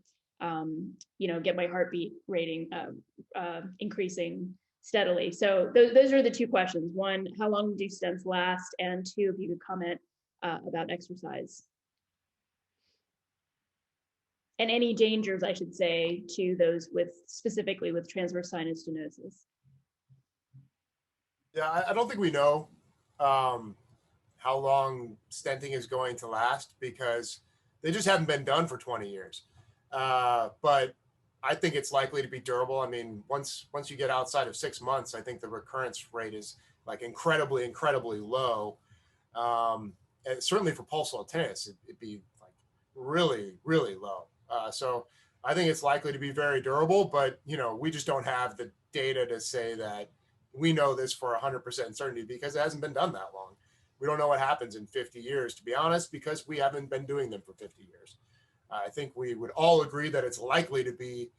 get my heartbeat rating increasing steadily. So those are the two questions. One, how long do stents last? And two, if you could comment about exercise. And any dangers, I should say, to those specifically with transverse sinus stenosis. Yeah, I don't think we know how long stenting is going to last because they just haven't been done for 20 years. But I think it's likely to be durable. I mean, once you get outside of 6 months, I think the recurrence rate is incredibly, incredibly low. And certainly for pulsatile tinnitus, it'd be really, really low. So I think it's likely to be very durable, but we just don't have the data to say that we know this for 100% certainty because it hasn't been done that long. We don't know what happens in 50 years, to be honest, because we haven't been doing them for 50 years. I think we would all agree that it's likely to be,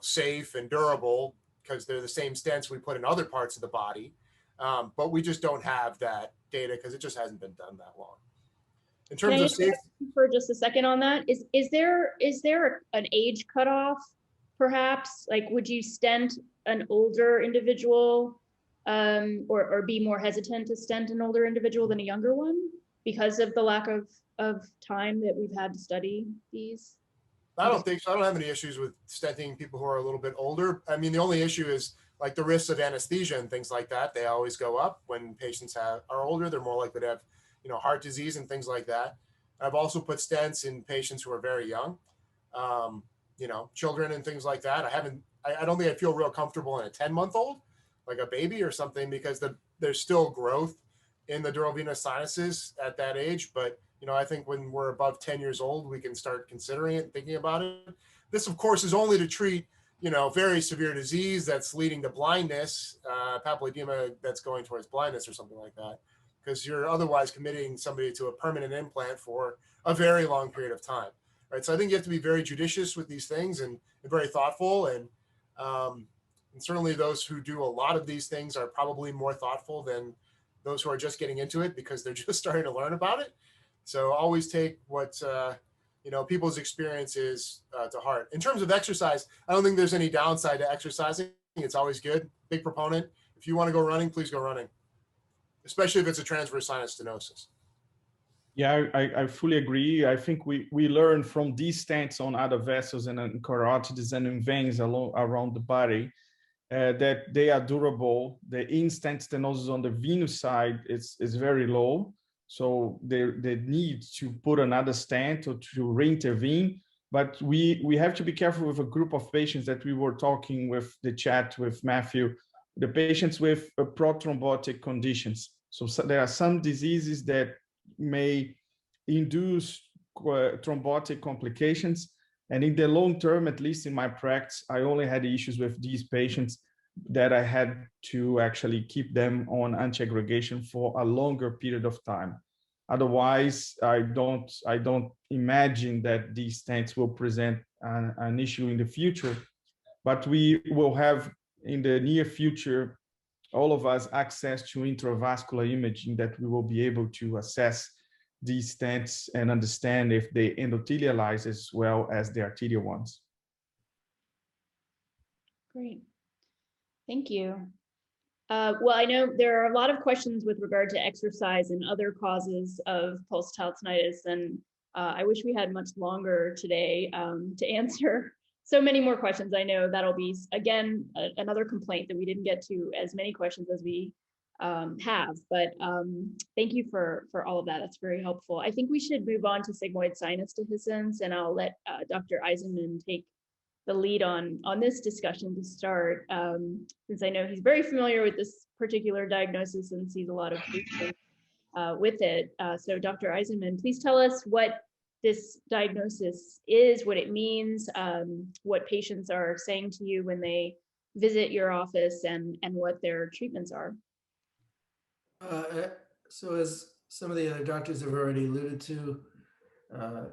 safe and durable because they're the same stents we put in other parts of the body. But we just don't have that data because it just hasn't been done that long. In Can terms I of safety, for just a second on that, is there an age cutoff, perhaps? Like, would you stent an older individual, or be more hesitant to stent an older individual than a younger one because of the lack of time that we've had to study these? I don't think so. I don't have any issues with stenting people who are a little bit older. I mean, the only issue is like the risks of anesthesia and things like that. They always go up when patients are older. They're more likely to have, heart disease and things like that. I've also put stents in patients who are very young, children and things like that. I don't think I feel real comfortable in a 10-month-old, like a baby or something, because there's still growth in the dural venous sinuses at that age. But I think when we're above 10 years old, we can start considering it and thinking about it. This, of course, is only to treat, very severe disease that's leading to blindness, papilledema that's going towards blindness or something like that, because you're otherwise committing somebody to a permanent implant for a very long period of time, right? So I think you have to be very judicious with these things and very thoughtful. And certainly those who do a lot of these things are probably more thoughtful than those who are just getting into it because they're just starting to learn about it. So always take what, people's experience is to heart. In terms of exercise, I don't think there's any downside to exercising. It's always good. Big proponent. If you want to go running, please go running, especially if it's a transverse sinus stenosis. Yeah, I fully agree. I think we learn from these stents on other vessels and in carotids and in veins around the body that they are durable. The in-stent stenosis on the venous side is very low. So they need to put another stent or to re-intervene. But we have to be careful with a group of patients that we were talking with the chat with Matthew, the patients with prothrombotic conditions. So there are some diseases that may induce thrombotic complications. And in the long term, at least in my practice, I only had issues with these patients that I had to actually keep them on antiaggregation for a longer period of time. Otherwise, I don't imagine that these stents will present an issue in the future, but we will have in the near future, all of us, access to intravascular imaging that we will be able to assess these stents and understand if they endothelialize as well as the arterial ones. Great. Thank you. Well, I know there are a lot of questions with regard to exercise and other causes of pulsatile tinnitus, and I wish we had much longer today to answer so many more questions. I know that'll be, again, another complaint that we didn't get to as many questions as we have, but thank you for all of that. That's very helpful. I think we should move on to sigmoid sinus dehiscence, and I'll let Dr. Eisenman take the lead on this discussion to start, since I know he's very familiar with this particular diagnosis and sees a lot of patients with it. So Dr. Eisenman, please tell us what this diagnosis is, what it means, what patients are saying to you when they visit your office, and what their treatments are. So as some of the other doctors have already alluded to,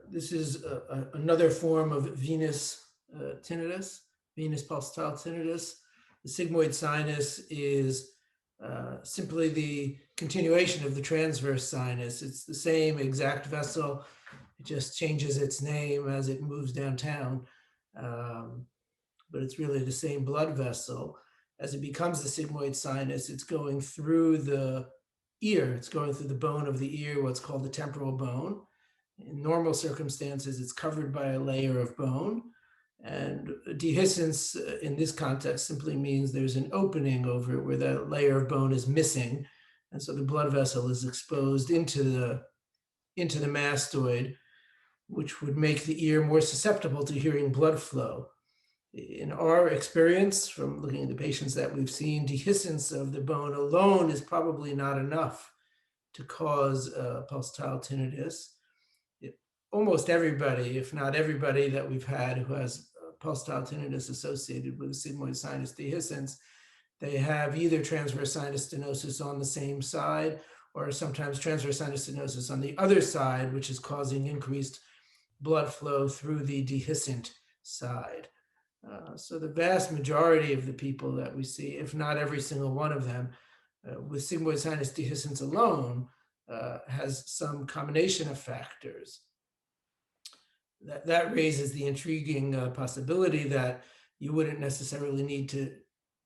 this is another form of venous tinnitus, venous pulsatile tinnitus. The sigmoid sinus is simply the continuation of the transverse sinus. It's the same exact vessel. It just changes its name as it moves downtown, but it's really the same blood vessel. As it becomes the sigmoid sinus, it's going through the ear. It's going through the bone of the ear, what's called the temporal bone. In normal circumstances, it's covered by a layer of bone. And dehiscence in this context simply means there's an opening over it where that layer of bone is missing. And so the blood vessel is exposed into the mastoid, which would make the ear more susceptible to hearing blood flow. In our experience, from looking at the patients that we've seen, dehiscence of the bone alone is probably not enough to cause pulsatile tinnitus. Almost everybody, if not everybody that we've had who has pulsatile tinnitus associated with a sigmoid sinus dehiscence, they have either transverse sinus stenosis on the same side, or sometimes transverse sinus stenosis on the other side, which is causing increased blood flow through the dehiscent side. So the vast majority of the people that we see, if not every single one of them, with sigmoid sinus dehiscence alone has some combination of factors. That raises the intriguing possibility that you wouldn't necessarily need to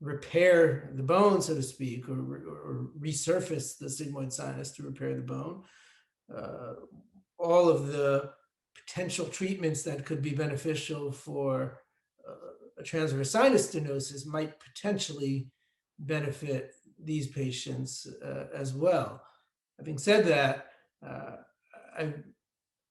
repair the bone, so to speak, or resurface the sigmoid sinus to repair the bone. All of the potential treatments that could be beneficial for a transverse sinus stenosis might potentially benefit these patients as well. Having said that,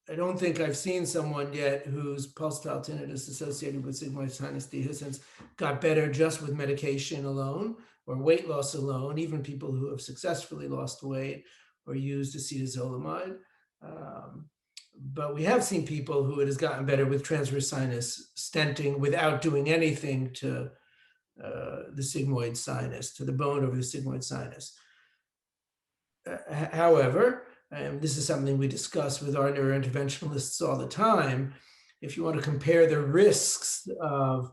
I don't think I've seen someone yet whose pulsatile tinnitus associated with sigmoid sinus dehiscence got better just with medication alone or weight loss alone, even people who have successfully lost weight or used acetazolamide. But we have seen people who it has gotten better with transverse sinus stenting without doing anything to the sigmoid sinus, to the bone over the sigmoid sinus. However, and this is something we discuss with our neurointerventionalists all the time, if you want to compare the risks of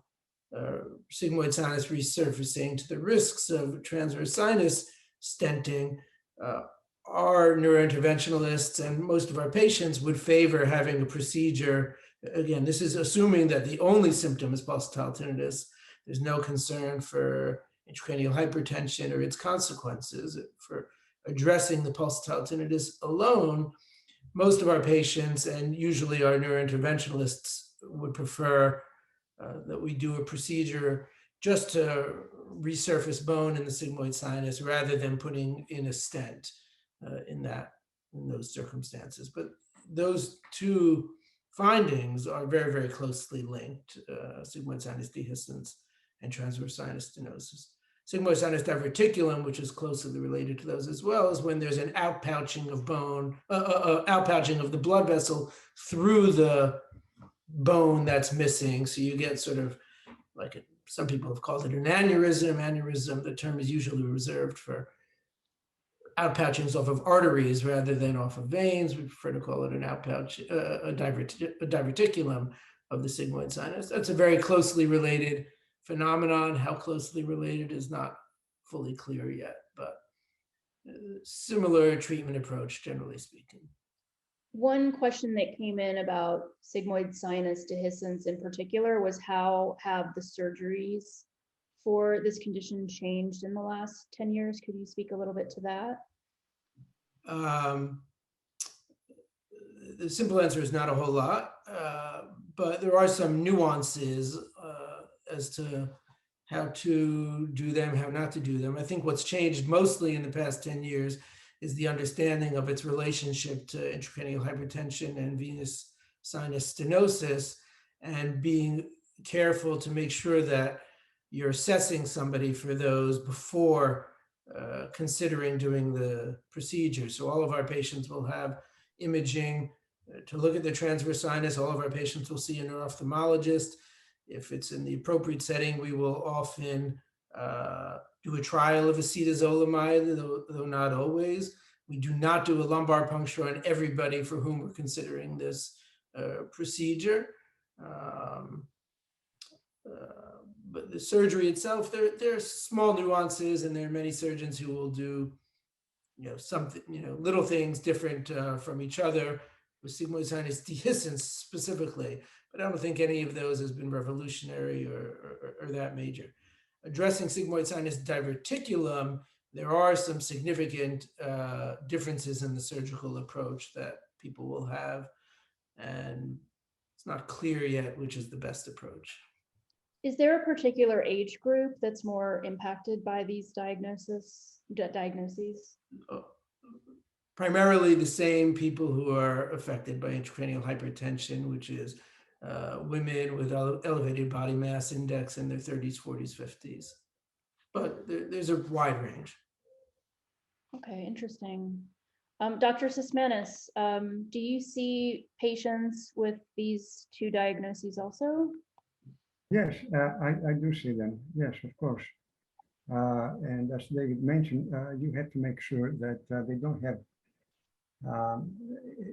sigmoid sinus resurfacing to the risks of transverse sinus stenting, our neurointerventionalists and most of our patients would favor having a procedure. Again, this is assuming that the only symptom is pulsatile tinnitus. There's no concern for intracranial hypertension or its consequences. For addressing the pulsatile tinnitus alone, most of our patients and usually our neurointerventionalists would prefer that we do a procedure just to resurface bone in the sigmoid sinus rather than putting in a stent in those circumstances. But those two findings are very, very closely linked, sigmoid sinus dehiscence and transverse sinus stenosis. Sigmoid sinus diverticulum, which is closely related to those as well, is when there's an outpouching of bone, outpouching of the blood vessel through the bone that's missing. So you get sort of like some people have called it an aneurysm. Aneurysm, the term is usually reserved for outpouchings off of arteries rather than off of veins. We prefer to call it an outpouch, a diverticulum of the sigmoid sinus. That's a very closely related phenomenon. How closely related is not fully clear yet, but similar treatment approach, generally speaking. One question that came in about sigmoid sinus dehiscence in particular was how have the surgeries for this condition changed in the last 10 years? Could you speak a little bit to that? The simple answer is not a whole lot, but there are some nuances as to how to do them, how not to do them. I think what's changed mostly in the past 10 years is the understanding of its relationship to intracranial hypertension and venous sinus stenosis, and being careful to make sure that you're assessing somebody for those before considering doing the procedure. So all of our patients will have imaging to look at the transverse sinus. All of our patients will see a neuro-ophthalmologist. If it's in the appropriate setting, we will often do a trial of acetazolamide, though not always. We do not do a lumbar puncture on everybody for whom we're considering this procedure. But the surgery itself, there are small nuances, and there are many surgeons who will do, something, little things different from each other with sigmoid sinus dehiscence specifically. But I don't think any of those has been revolutionary or that major. Addressing sigmoid sinus diverticulum, there are some significant differences in the surgical approach that people will have, and it's not clear yet which is the best approach. Is there a particular age group that's more impacted by these diagnoses? Primarily the same people who are affected by intracranial hypertension, which is women with elevated body mass index in their 30s, 40s, 50s. But there's a wide range. Okay, interesting. Dr. Sismanis, do you see patients with these two diagnoses also? Yes, I do see them. Yes, of course. And as David mentioned, you have to make sure that they don't have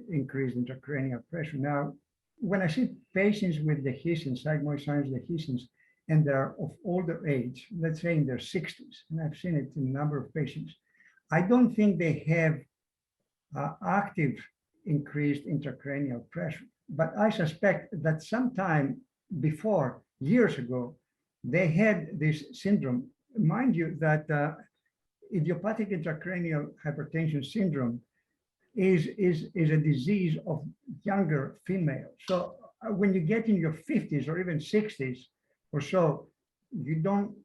increased intracranial pressure. Now, when I see patients with dehiscence, sigmoid sinus dehiscence, and they're of older age, let's say in their 60s, and I've seen it in a number of patients, I don't think they have active increased intracranial pressure, but I suspect that sometime before, years ago, they had this syndrome. Mind you that idiopathic intracranial hypertension syndrome is a disease of younger females. So when you get in your 50s or even 60s or so, you don't,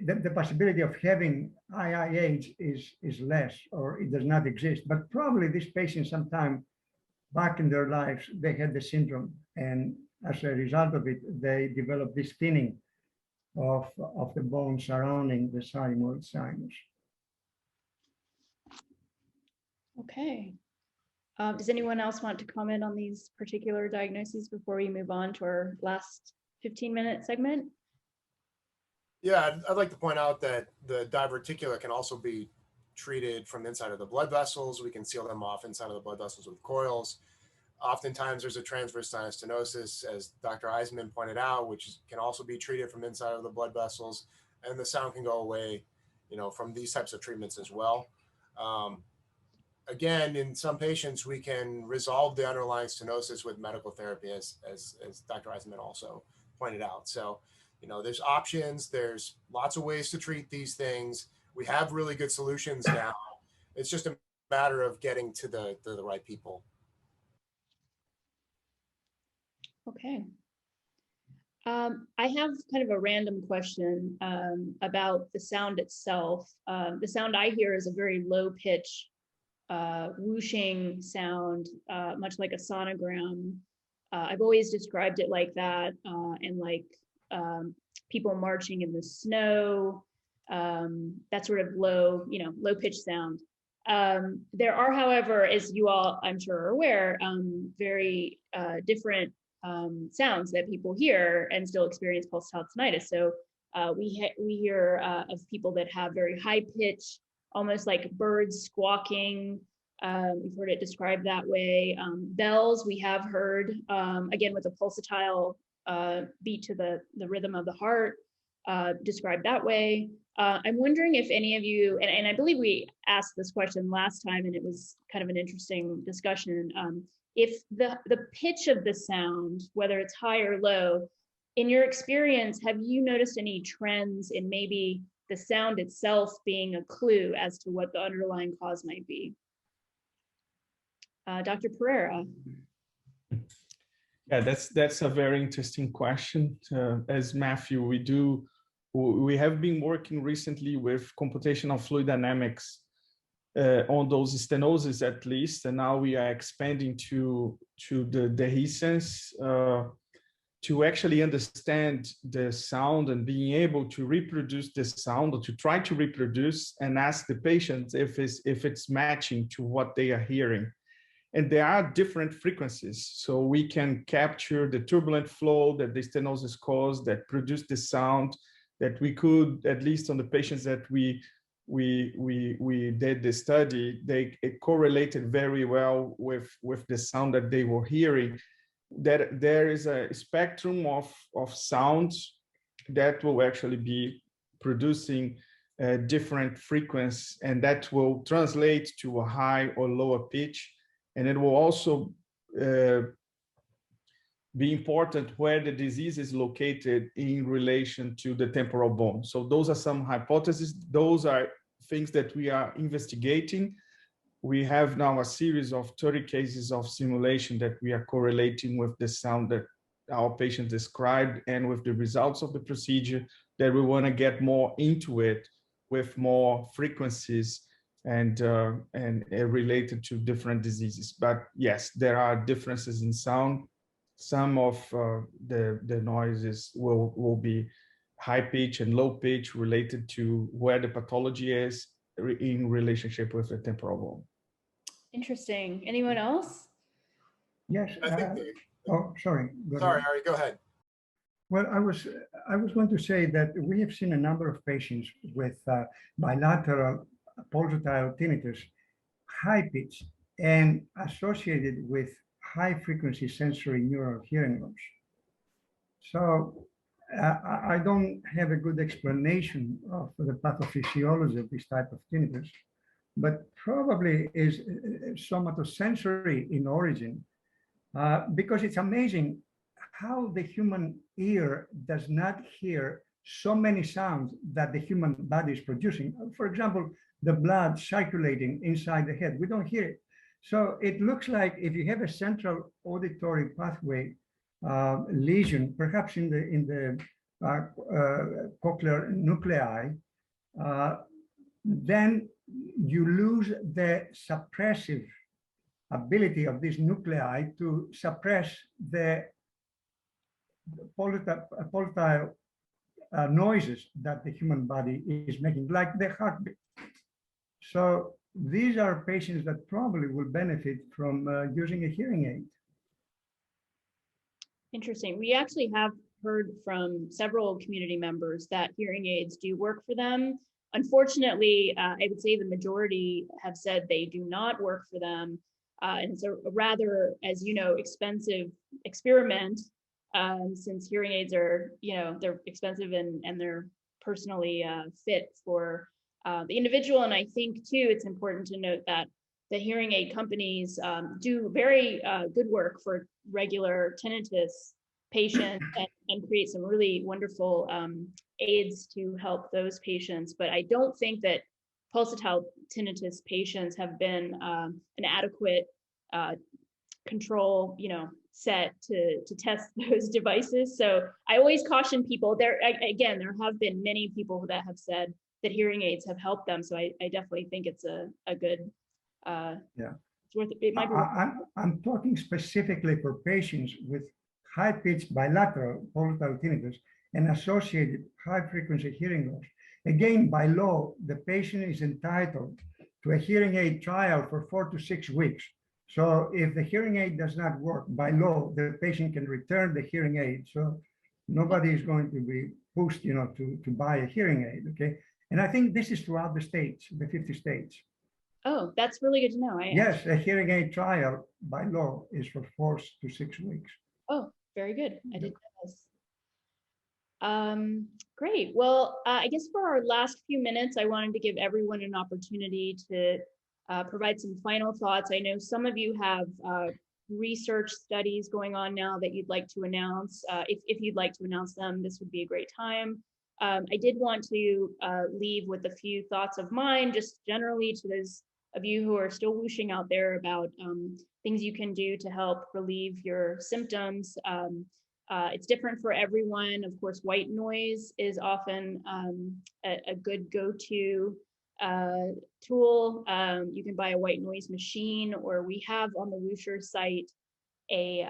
the possibility of having IIH is less, or it does not exist. But probably these patients sometime back in their lives, they had the syndrome. And as a result of it, they developed this thinning of the bone surrounding the sigmoid sinus. Okay. Does anyone else want to comment on these particular diagnoses before we move on to our last 15-minute segment? Yeah, I'd like to point out that the diverticular can also be treated from inside of the blood vessels. We can seal them off inside of the blood vessels with coils. Oftentimes there's a transverse sinus stenosis, as Dr. Eisenman pointed out, which can also be treated from inside of the blood vessels, and the sound can go away, from these types of treatments as well. Again, in some patients, we can resolve the underlying stenosis with medical therapy, as Dr. Eisenman also pointed out. So, there's options. There's lots of ways to treat these things. We have really good solutions now. It's just a matter of getting to the right people. Okay. I have kind of a random question about the sound itself. The sound I hear is a very low pitch, whooshing sound, much like a sonogram. I've always described it like that, and like people marching in the snow, that sort of low, low pitch sound. There are, however, as you all, I'm sure, are aware, very different sounds that people hear and still experience pulsatile tinnitus. So we hear of people that have very high pitch, almost like birds squawking. We've heard it described that way. Bells, we have heard, again, with a pulsatile beat to the rhythm of the heart, described that way. I'm wondering if any of you, and I believe we asked this question last time, and it was kind of an interesting discussion, if the pitch of the sound, whether it's high or low, in your experience, have you noticed any trends in maybe the sound itself being a clue as to what the underlying cause might be? Dr. Pereira. Yeah, that's a very interesting question. As Matthew, we have been working recently with computational fluid dynamics on those stenosis at least, and now we are expanding to the dehiscence to actually understand the sound and being able to reproduce the sound, or to try to reproduce and ask the patients if it's matching to what they are hearing. And there are different frequencies, so we can capture the turbulent flow that the stenosis caused that produced the sound that we could, at least on the patients that we did the study, it correlated very well with the sound that they were hearing. That there is a spectrum of sounds that will actually be producing different frequencies, and that will translate to a high or lower pitch. And it will also be important where the disease is located in relation to the temporal bone. So those are some hypotheses. Those are things that we are investigating. We have now a series of 30 cases of simulation that we are correlating with the sound that our patient described and with the results of the procedure, that we want to get more into it with more frequencies and related to different diseases. But yes, there are differences in sound. Some of the noises will be high pitch and low pitch related to where the pathology is in relationship with the temporal bone. Interesting. Anyone else? Yes. I think Oh, sorry. Sorry, Ari, go ahead. Well, I was going to say that we have seen a number of patients with bilateral pulsatile tinnitus, high pitch, and associated with high frequency sensory neural hearing loss. So I don't have a good explanation of the pathophysiology of this type of tinnitus, but probably is somatosensory in origin, because it's amazing how the human ear does not hear so many sounds that the human body is producing. For example, the blood circulating inside the head, we don't hear it. So it looks like if you have a central auditory pathway lesion, perhaps in the cochlear nuclei, then you lose the suppressive ability of this nuclei to suppress the volatile noises that the human body is making, like the heartbeat. So these are patients that probably will benefit from using a hearing aid. Interesting. We actually have heard from several community members that hearing aids do work for them. Unfortunately, I would say the majority have said they do not work for them. And it's a rather, as you know, expensive experiment, since hearing aids are, they're expensive and they're personally fit for the individual. And I think too, it's important to note that the hearing aid companies do very good work for regular tinnitus patients and create some really wonderful aids to help those patients. But I don't think that pulsatile tinnitus patients have been an adequate control, set to test those devices. So I always caution people there. Again, there have been many people that have said that hearing aids have helped them. So I definitely think it's a good, yeah. It's worth it. It might be I'm talking specifically for patients with high-pitched bilateral pulsatile tinnitus and associated high-frequency hearing loss. Again, by law, the patient is entitled to a hearing aid trial for 4 to 6 weeks. So if the hearing aid does not work, by law, the patient can return the hearing aid. So nobody is going to be pushed, to buy a hearing aid, okay? And I think this is throughout the states, the 50 states. Oh, that's really good to know. Yes, a hearing aid trial by law is for 4 to 6 weeks. Oh, very good. I didn't know this. Great. Well, I guess for our last few minutes, I wanted to give everyone an opportunity to provide some final thoughts. I know some of you have research studies going on now that you'd like to announce. If you'd like to announce them, this would be a great time. I did want to leave with a few thoughts of mine, just generally to those of you who are still whooshing out there about things you can do to help relieve your symptoms. It's different for everyone. Of course, white noise is often a good go-to tool. You can buy a white noise machine, or we have on the Whoosher site a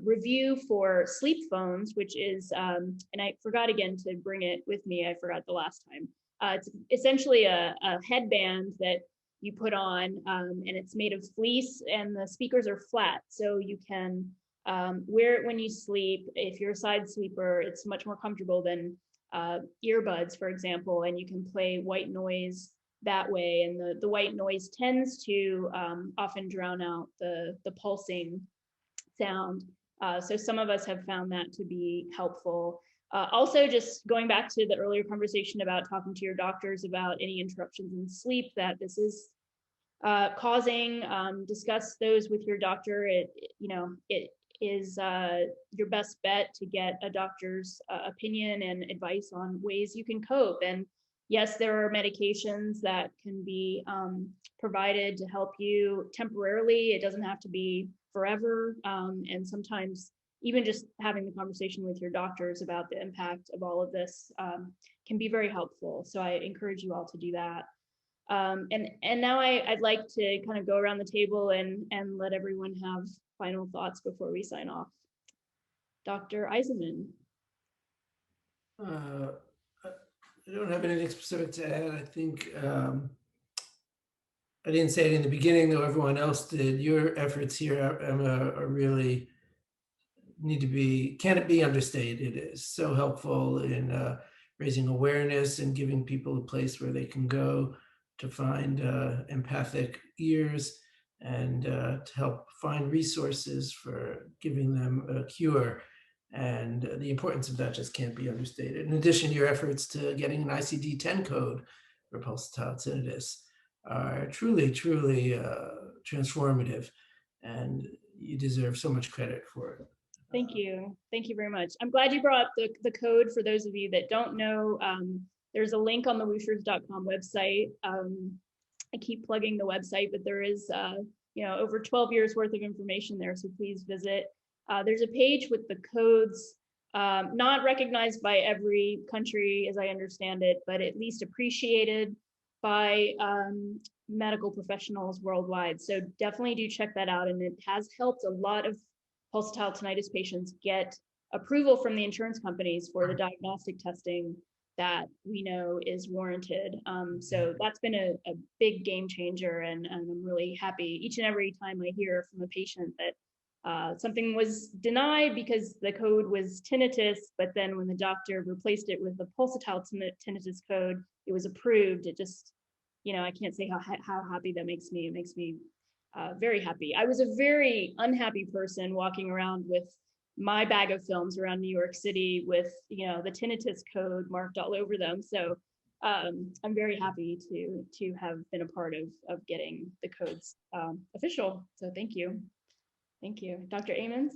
review for sleep phones, which is, and I forgot again to bring it with me. I forgot the last time. It's essentially a headband that you put on, and it's made of fleece, and the speakers are flat, so you can wear it when you sleep. If you're a side sleeper, it's much more comfortable than earbuds, for example, and you can play white noise that way. And the white noise tends to often drown out the pulsing sound. So some of us have found that to be helpful. Also, just going back to the earlier conversation about talking to your doctors about any interruptions in sleep that this is causing, discuss those with your doctor. It is your best bet to get a doctor's opinion and advice on ways you can cope. And yes, there are medications that can be provided to help you temporarily. It doesn't have to be forever. And sometimes even just having the conversation with your doctors about the impact of all of this can be very helpful. So I encourage you all to do that. And now I'd like to kind of go around the table and let everyone have final thoughts before we sign off. Dr. Eisenman. I don't have anything specific to add. I think I didn't say it in the beginning, though everyone else did. Your efforts here, Emma, are really can't be understated. It is so helpful in raising awareness and giving people a place where they can go to find empathic ears and to help find resources for giving them a cure. And the importance of that just can't be understated. In addition, your efforts to getting an ICD-10 code for pulsatile tinnitus are truly, truly transformative, and you deserve so much credit for it. Thank you. Thank you very much. I'm glad you brought up the code for those of you that don't know. There's a link on the wooshers.com website. I keep plugging the website, but there is over 12 years worth of information there, so please visit. There's a page with the codes, not recognized by every country as I understand it, but at least appreciated by medical professionals worldwide. So definitely do check that out. And it has helped a lot of pulsatile tinnitus patients get approval from the insurance companies for the diagnostic testing that we know is warranted. So that's been a big game changer, and I'm really happy each and every time I hear from a patient that something was denied because the code was tinnitus, but then when the doctor replaced it with the pulsatile tinnitus code, it was approved. It just, I can't say how happy that makes me. It makes me very happy. I was a very unhappy person walking around with my bag of films around New York City with, the tinnitus code marked all over them. So I'm very happy to have been a part of getting the codes official. So thank you. Thank you. Dr. Amans?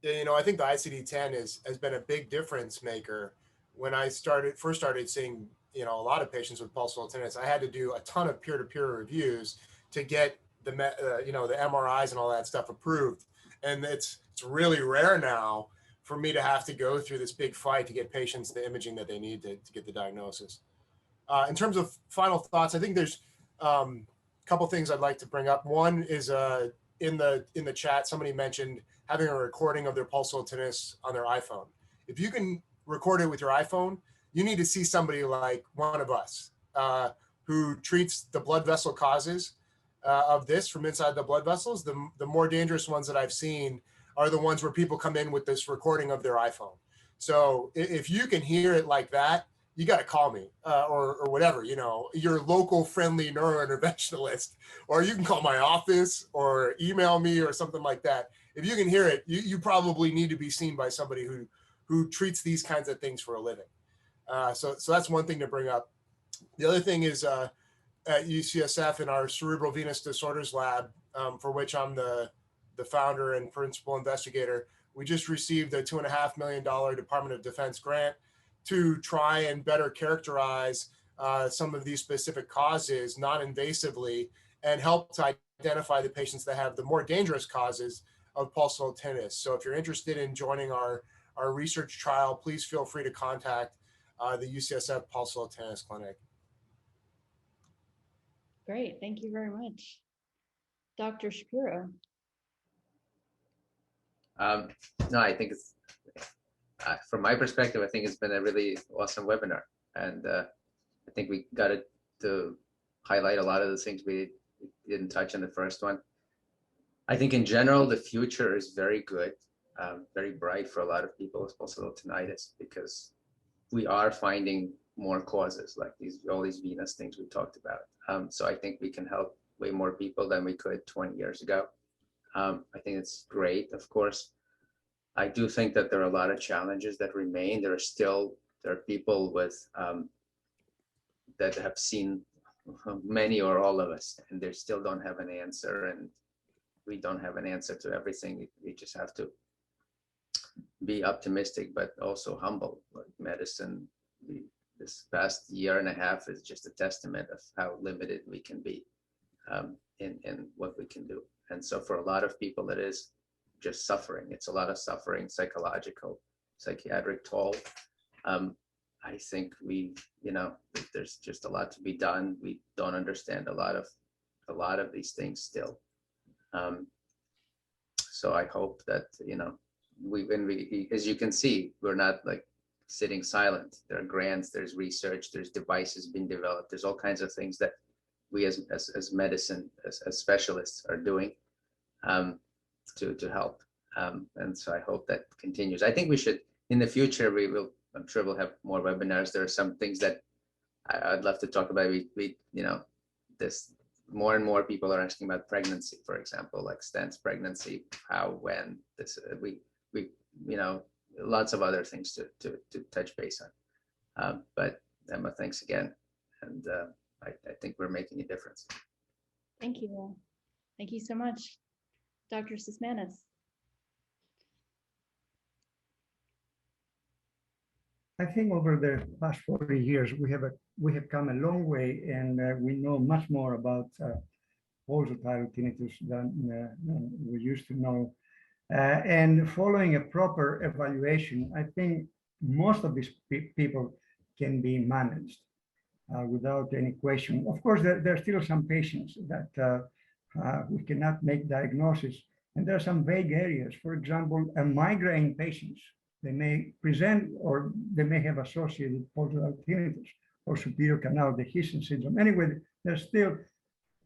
Yeah, I think the ICD-10 has been a big difference maker. When I first started seeing, a lot of patients with pulsatile tinnitus, I had to do a ton of peer-to-peer reviews to get the MRIs and all that stuff approved. And it's really rare now for me to have to go through this big fight to get patients the imaging that they need to get the diagnosis. In terms of final thoughts, I think there's a couple things I'd like to bring up. One is in the chat, somebody mentioned having a recording of their pulsatile tinnitus on their iPhone. If you can record it with your iPhone, you need to see somebody like one of us who treats the blood vessel causes of this from inside the blood vessels. The more dangerous ones that I've seen are the ones where people come in with this recording of their iPhone. So if you can hear it like that, you got to call me or whatever, your local friendly neurointerventionalist, or you can call my office or email me or something like that. If you can hear it, you probably need to be seen by somebody who treats these kinds of things for a living. So that's one thing to bring up. The other thing is at UCSF in our cerebral venous disorders lab, for which I'm the founder and principal investigator, we just received a $2.5 million Department of Defense grant to try and better characterize some of these specific causes non-invasively and help to identify the patients that have the more dangerous causes of pulsatile tinnitus. So if you're interested in joining our research trial, please feel free to contact the UCSF Pulsatile Tinnitus Clinic. Great, thank you very much. Dr. Shapiro. No, I think it's, from my perspective, I think it's been a really awesome webinar. And I think we got to highlight a lot of the things we didn't touch on the first one. I think in general, the future is very good, very bright for a lot of people with pulsatile tinnitus, because we are finding more causes like all these venous things we talked about. So I think we can help way more people than we could 20 years ago. I think it's great. Of course, I do think that there are a lot of challenges that remain. There are people with that have seen many or all of us, and they still don't have an answer, and we don't have an answer to everything. We just have to be optimistic, but also humble. Like medicine, this past year and a half is just a testament of how limited we can be in what we can do. And so for a lot of people, it is just suffering. It's a lot of suffering, psychological, psychiatric toll. I think there's just a lot to be done. We don't understand a lot of these things still. So I hope that, when we, as you can see, we're not like sitting silent. There are grants, there's research, there's devices being developed. There's all kinds of things that we as medicine, as specialists are doing to help. And so I hope that continues. I think we should, in the future, I'm sure we'll have more webinars. There are some things that I'd love to talk about. This more and more people are asking about pregnancy, for example, like stents pregnancy, how, when, this, we lots of other things to touch base on. But Emma, thanks again. And I think we're making a difference. Thank you. Thank you so much, Dr. Sismanis. I think over the past 40 years, we have come a long way, and we know much more about pulsatile tinnitus than we used to know. And following a proper evaluation, I think most of these people can be managed without any question. Of course, there are still some patients that we cannot make diagnosis, and there are some vague areas. For example, migraine patients, they may present or they may have associated pulsatile tinnitus or superior canal dehiscence syndrome. Anyway, there's still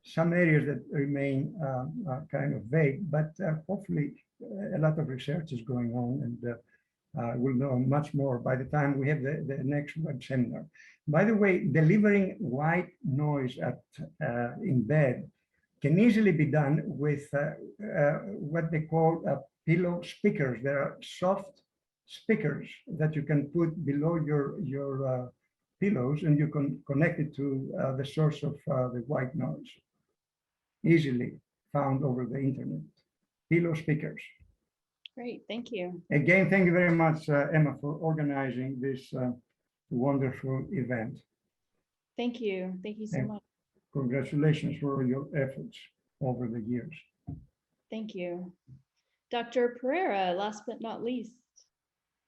some areas that remain kind of vague, but hopefully a lot of research is going on, and we'll know much more by the time we have the next web seminar. By the way, delivering white noise in bed can easily be done with what they call pillow speakers. There are soft speakers that you can put below your pillows, and you can connect it to the source of the white noise. Easily found over the internet. Pillow speakers. Great, thank you. Again, thank you very much, Emma, for organizing this wonderful event. Thank you so much. Congratulations for your efforts over the years. Thank you. Dr. Pereira, last but not least.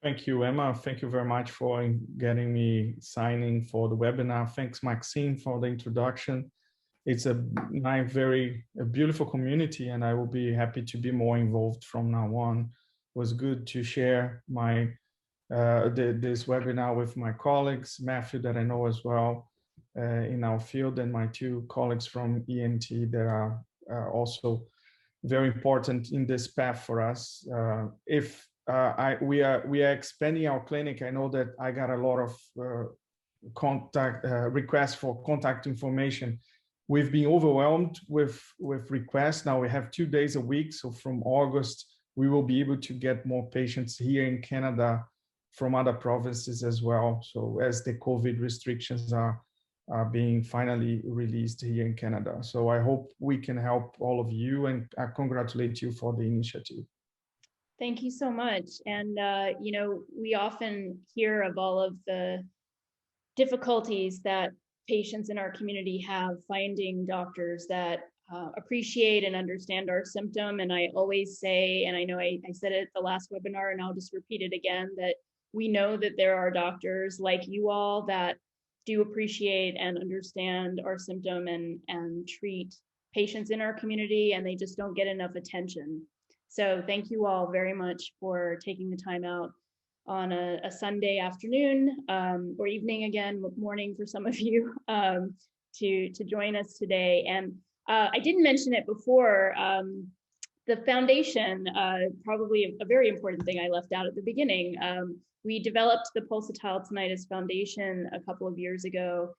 Thank you, Emma. Thank you very much for getting me signing for the webinar. Thanks, Maksim, for the introduction. It's a beautiful community, and I will be happy to be more involved from now on. It was good to share my this webinar with my colleagues, Matthew, that I know as well in our field, and my two colleagues from ENT that are also very important in this path for us. We are expanding our clinic, I know that I got a lot of requests for contact information. We've been overwhelmed with requests. Now we have 2 days a week. So from August, we will be able to get more patients here in Canada from other provinces as well. So as the COVID restrictions are being finally released here in Canada. So I hope we can help all of you, and I congratulate you for the initiative. Thank you so much. And, you know, we often hear of all of the difficulties that patients in our community have finding doctors that appreciate and understand our symptom. And I always say, and I know I said it at the last webinar, and I'll just repeat it again, that we know that there are doctors like you all that do appreciate and understand our symptom and treat patients in our community, and they just don't get enough attention. So thank you all very much for taking the time out on a Sunday afternoon or evening, again, morning for some of you, to join us today. And I didn't mention it before, the foundation, probably a very important thing I left out at the beginning. We developed the Pulsatile Tinnitus Foundation a couple of years ago.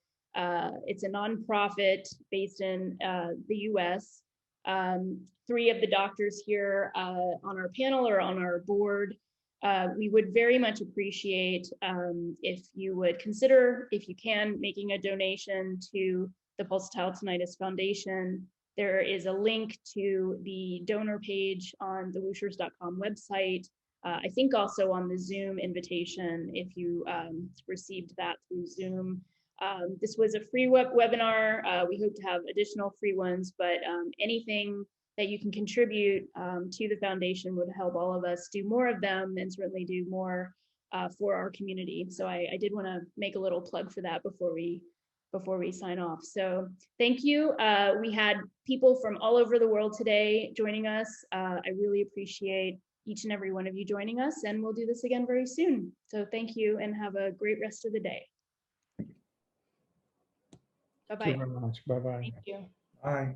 It's a nonprofit based in the US. 3 of the doctors here on our panel or on our board, we would very much appreciate if you would consider, if you can, making a donation to the Pulsatile Tinnitus Foundation. There is a link to the donor page on the wooshers.com website. I think also on the Zoom invitation, if you received that through Zoom. This was a free webinar. We hope to have additional free ones, but anything that you can contribute to the foundation would help all of us do more of them, and certainly do more for our community. So I did want to make a little plug for that before we sign off. So thank you. We had people from all over the world today joining us. I really appreciate each and every one of you joining us, and we'll do this again very soon. So thank you, and have a great rest of the day. Bye-bye. Thank you very much. Bye-bye. Thank you. Bye.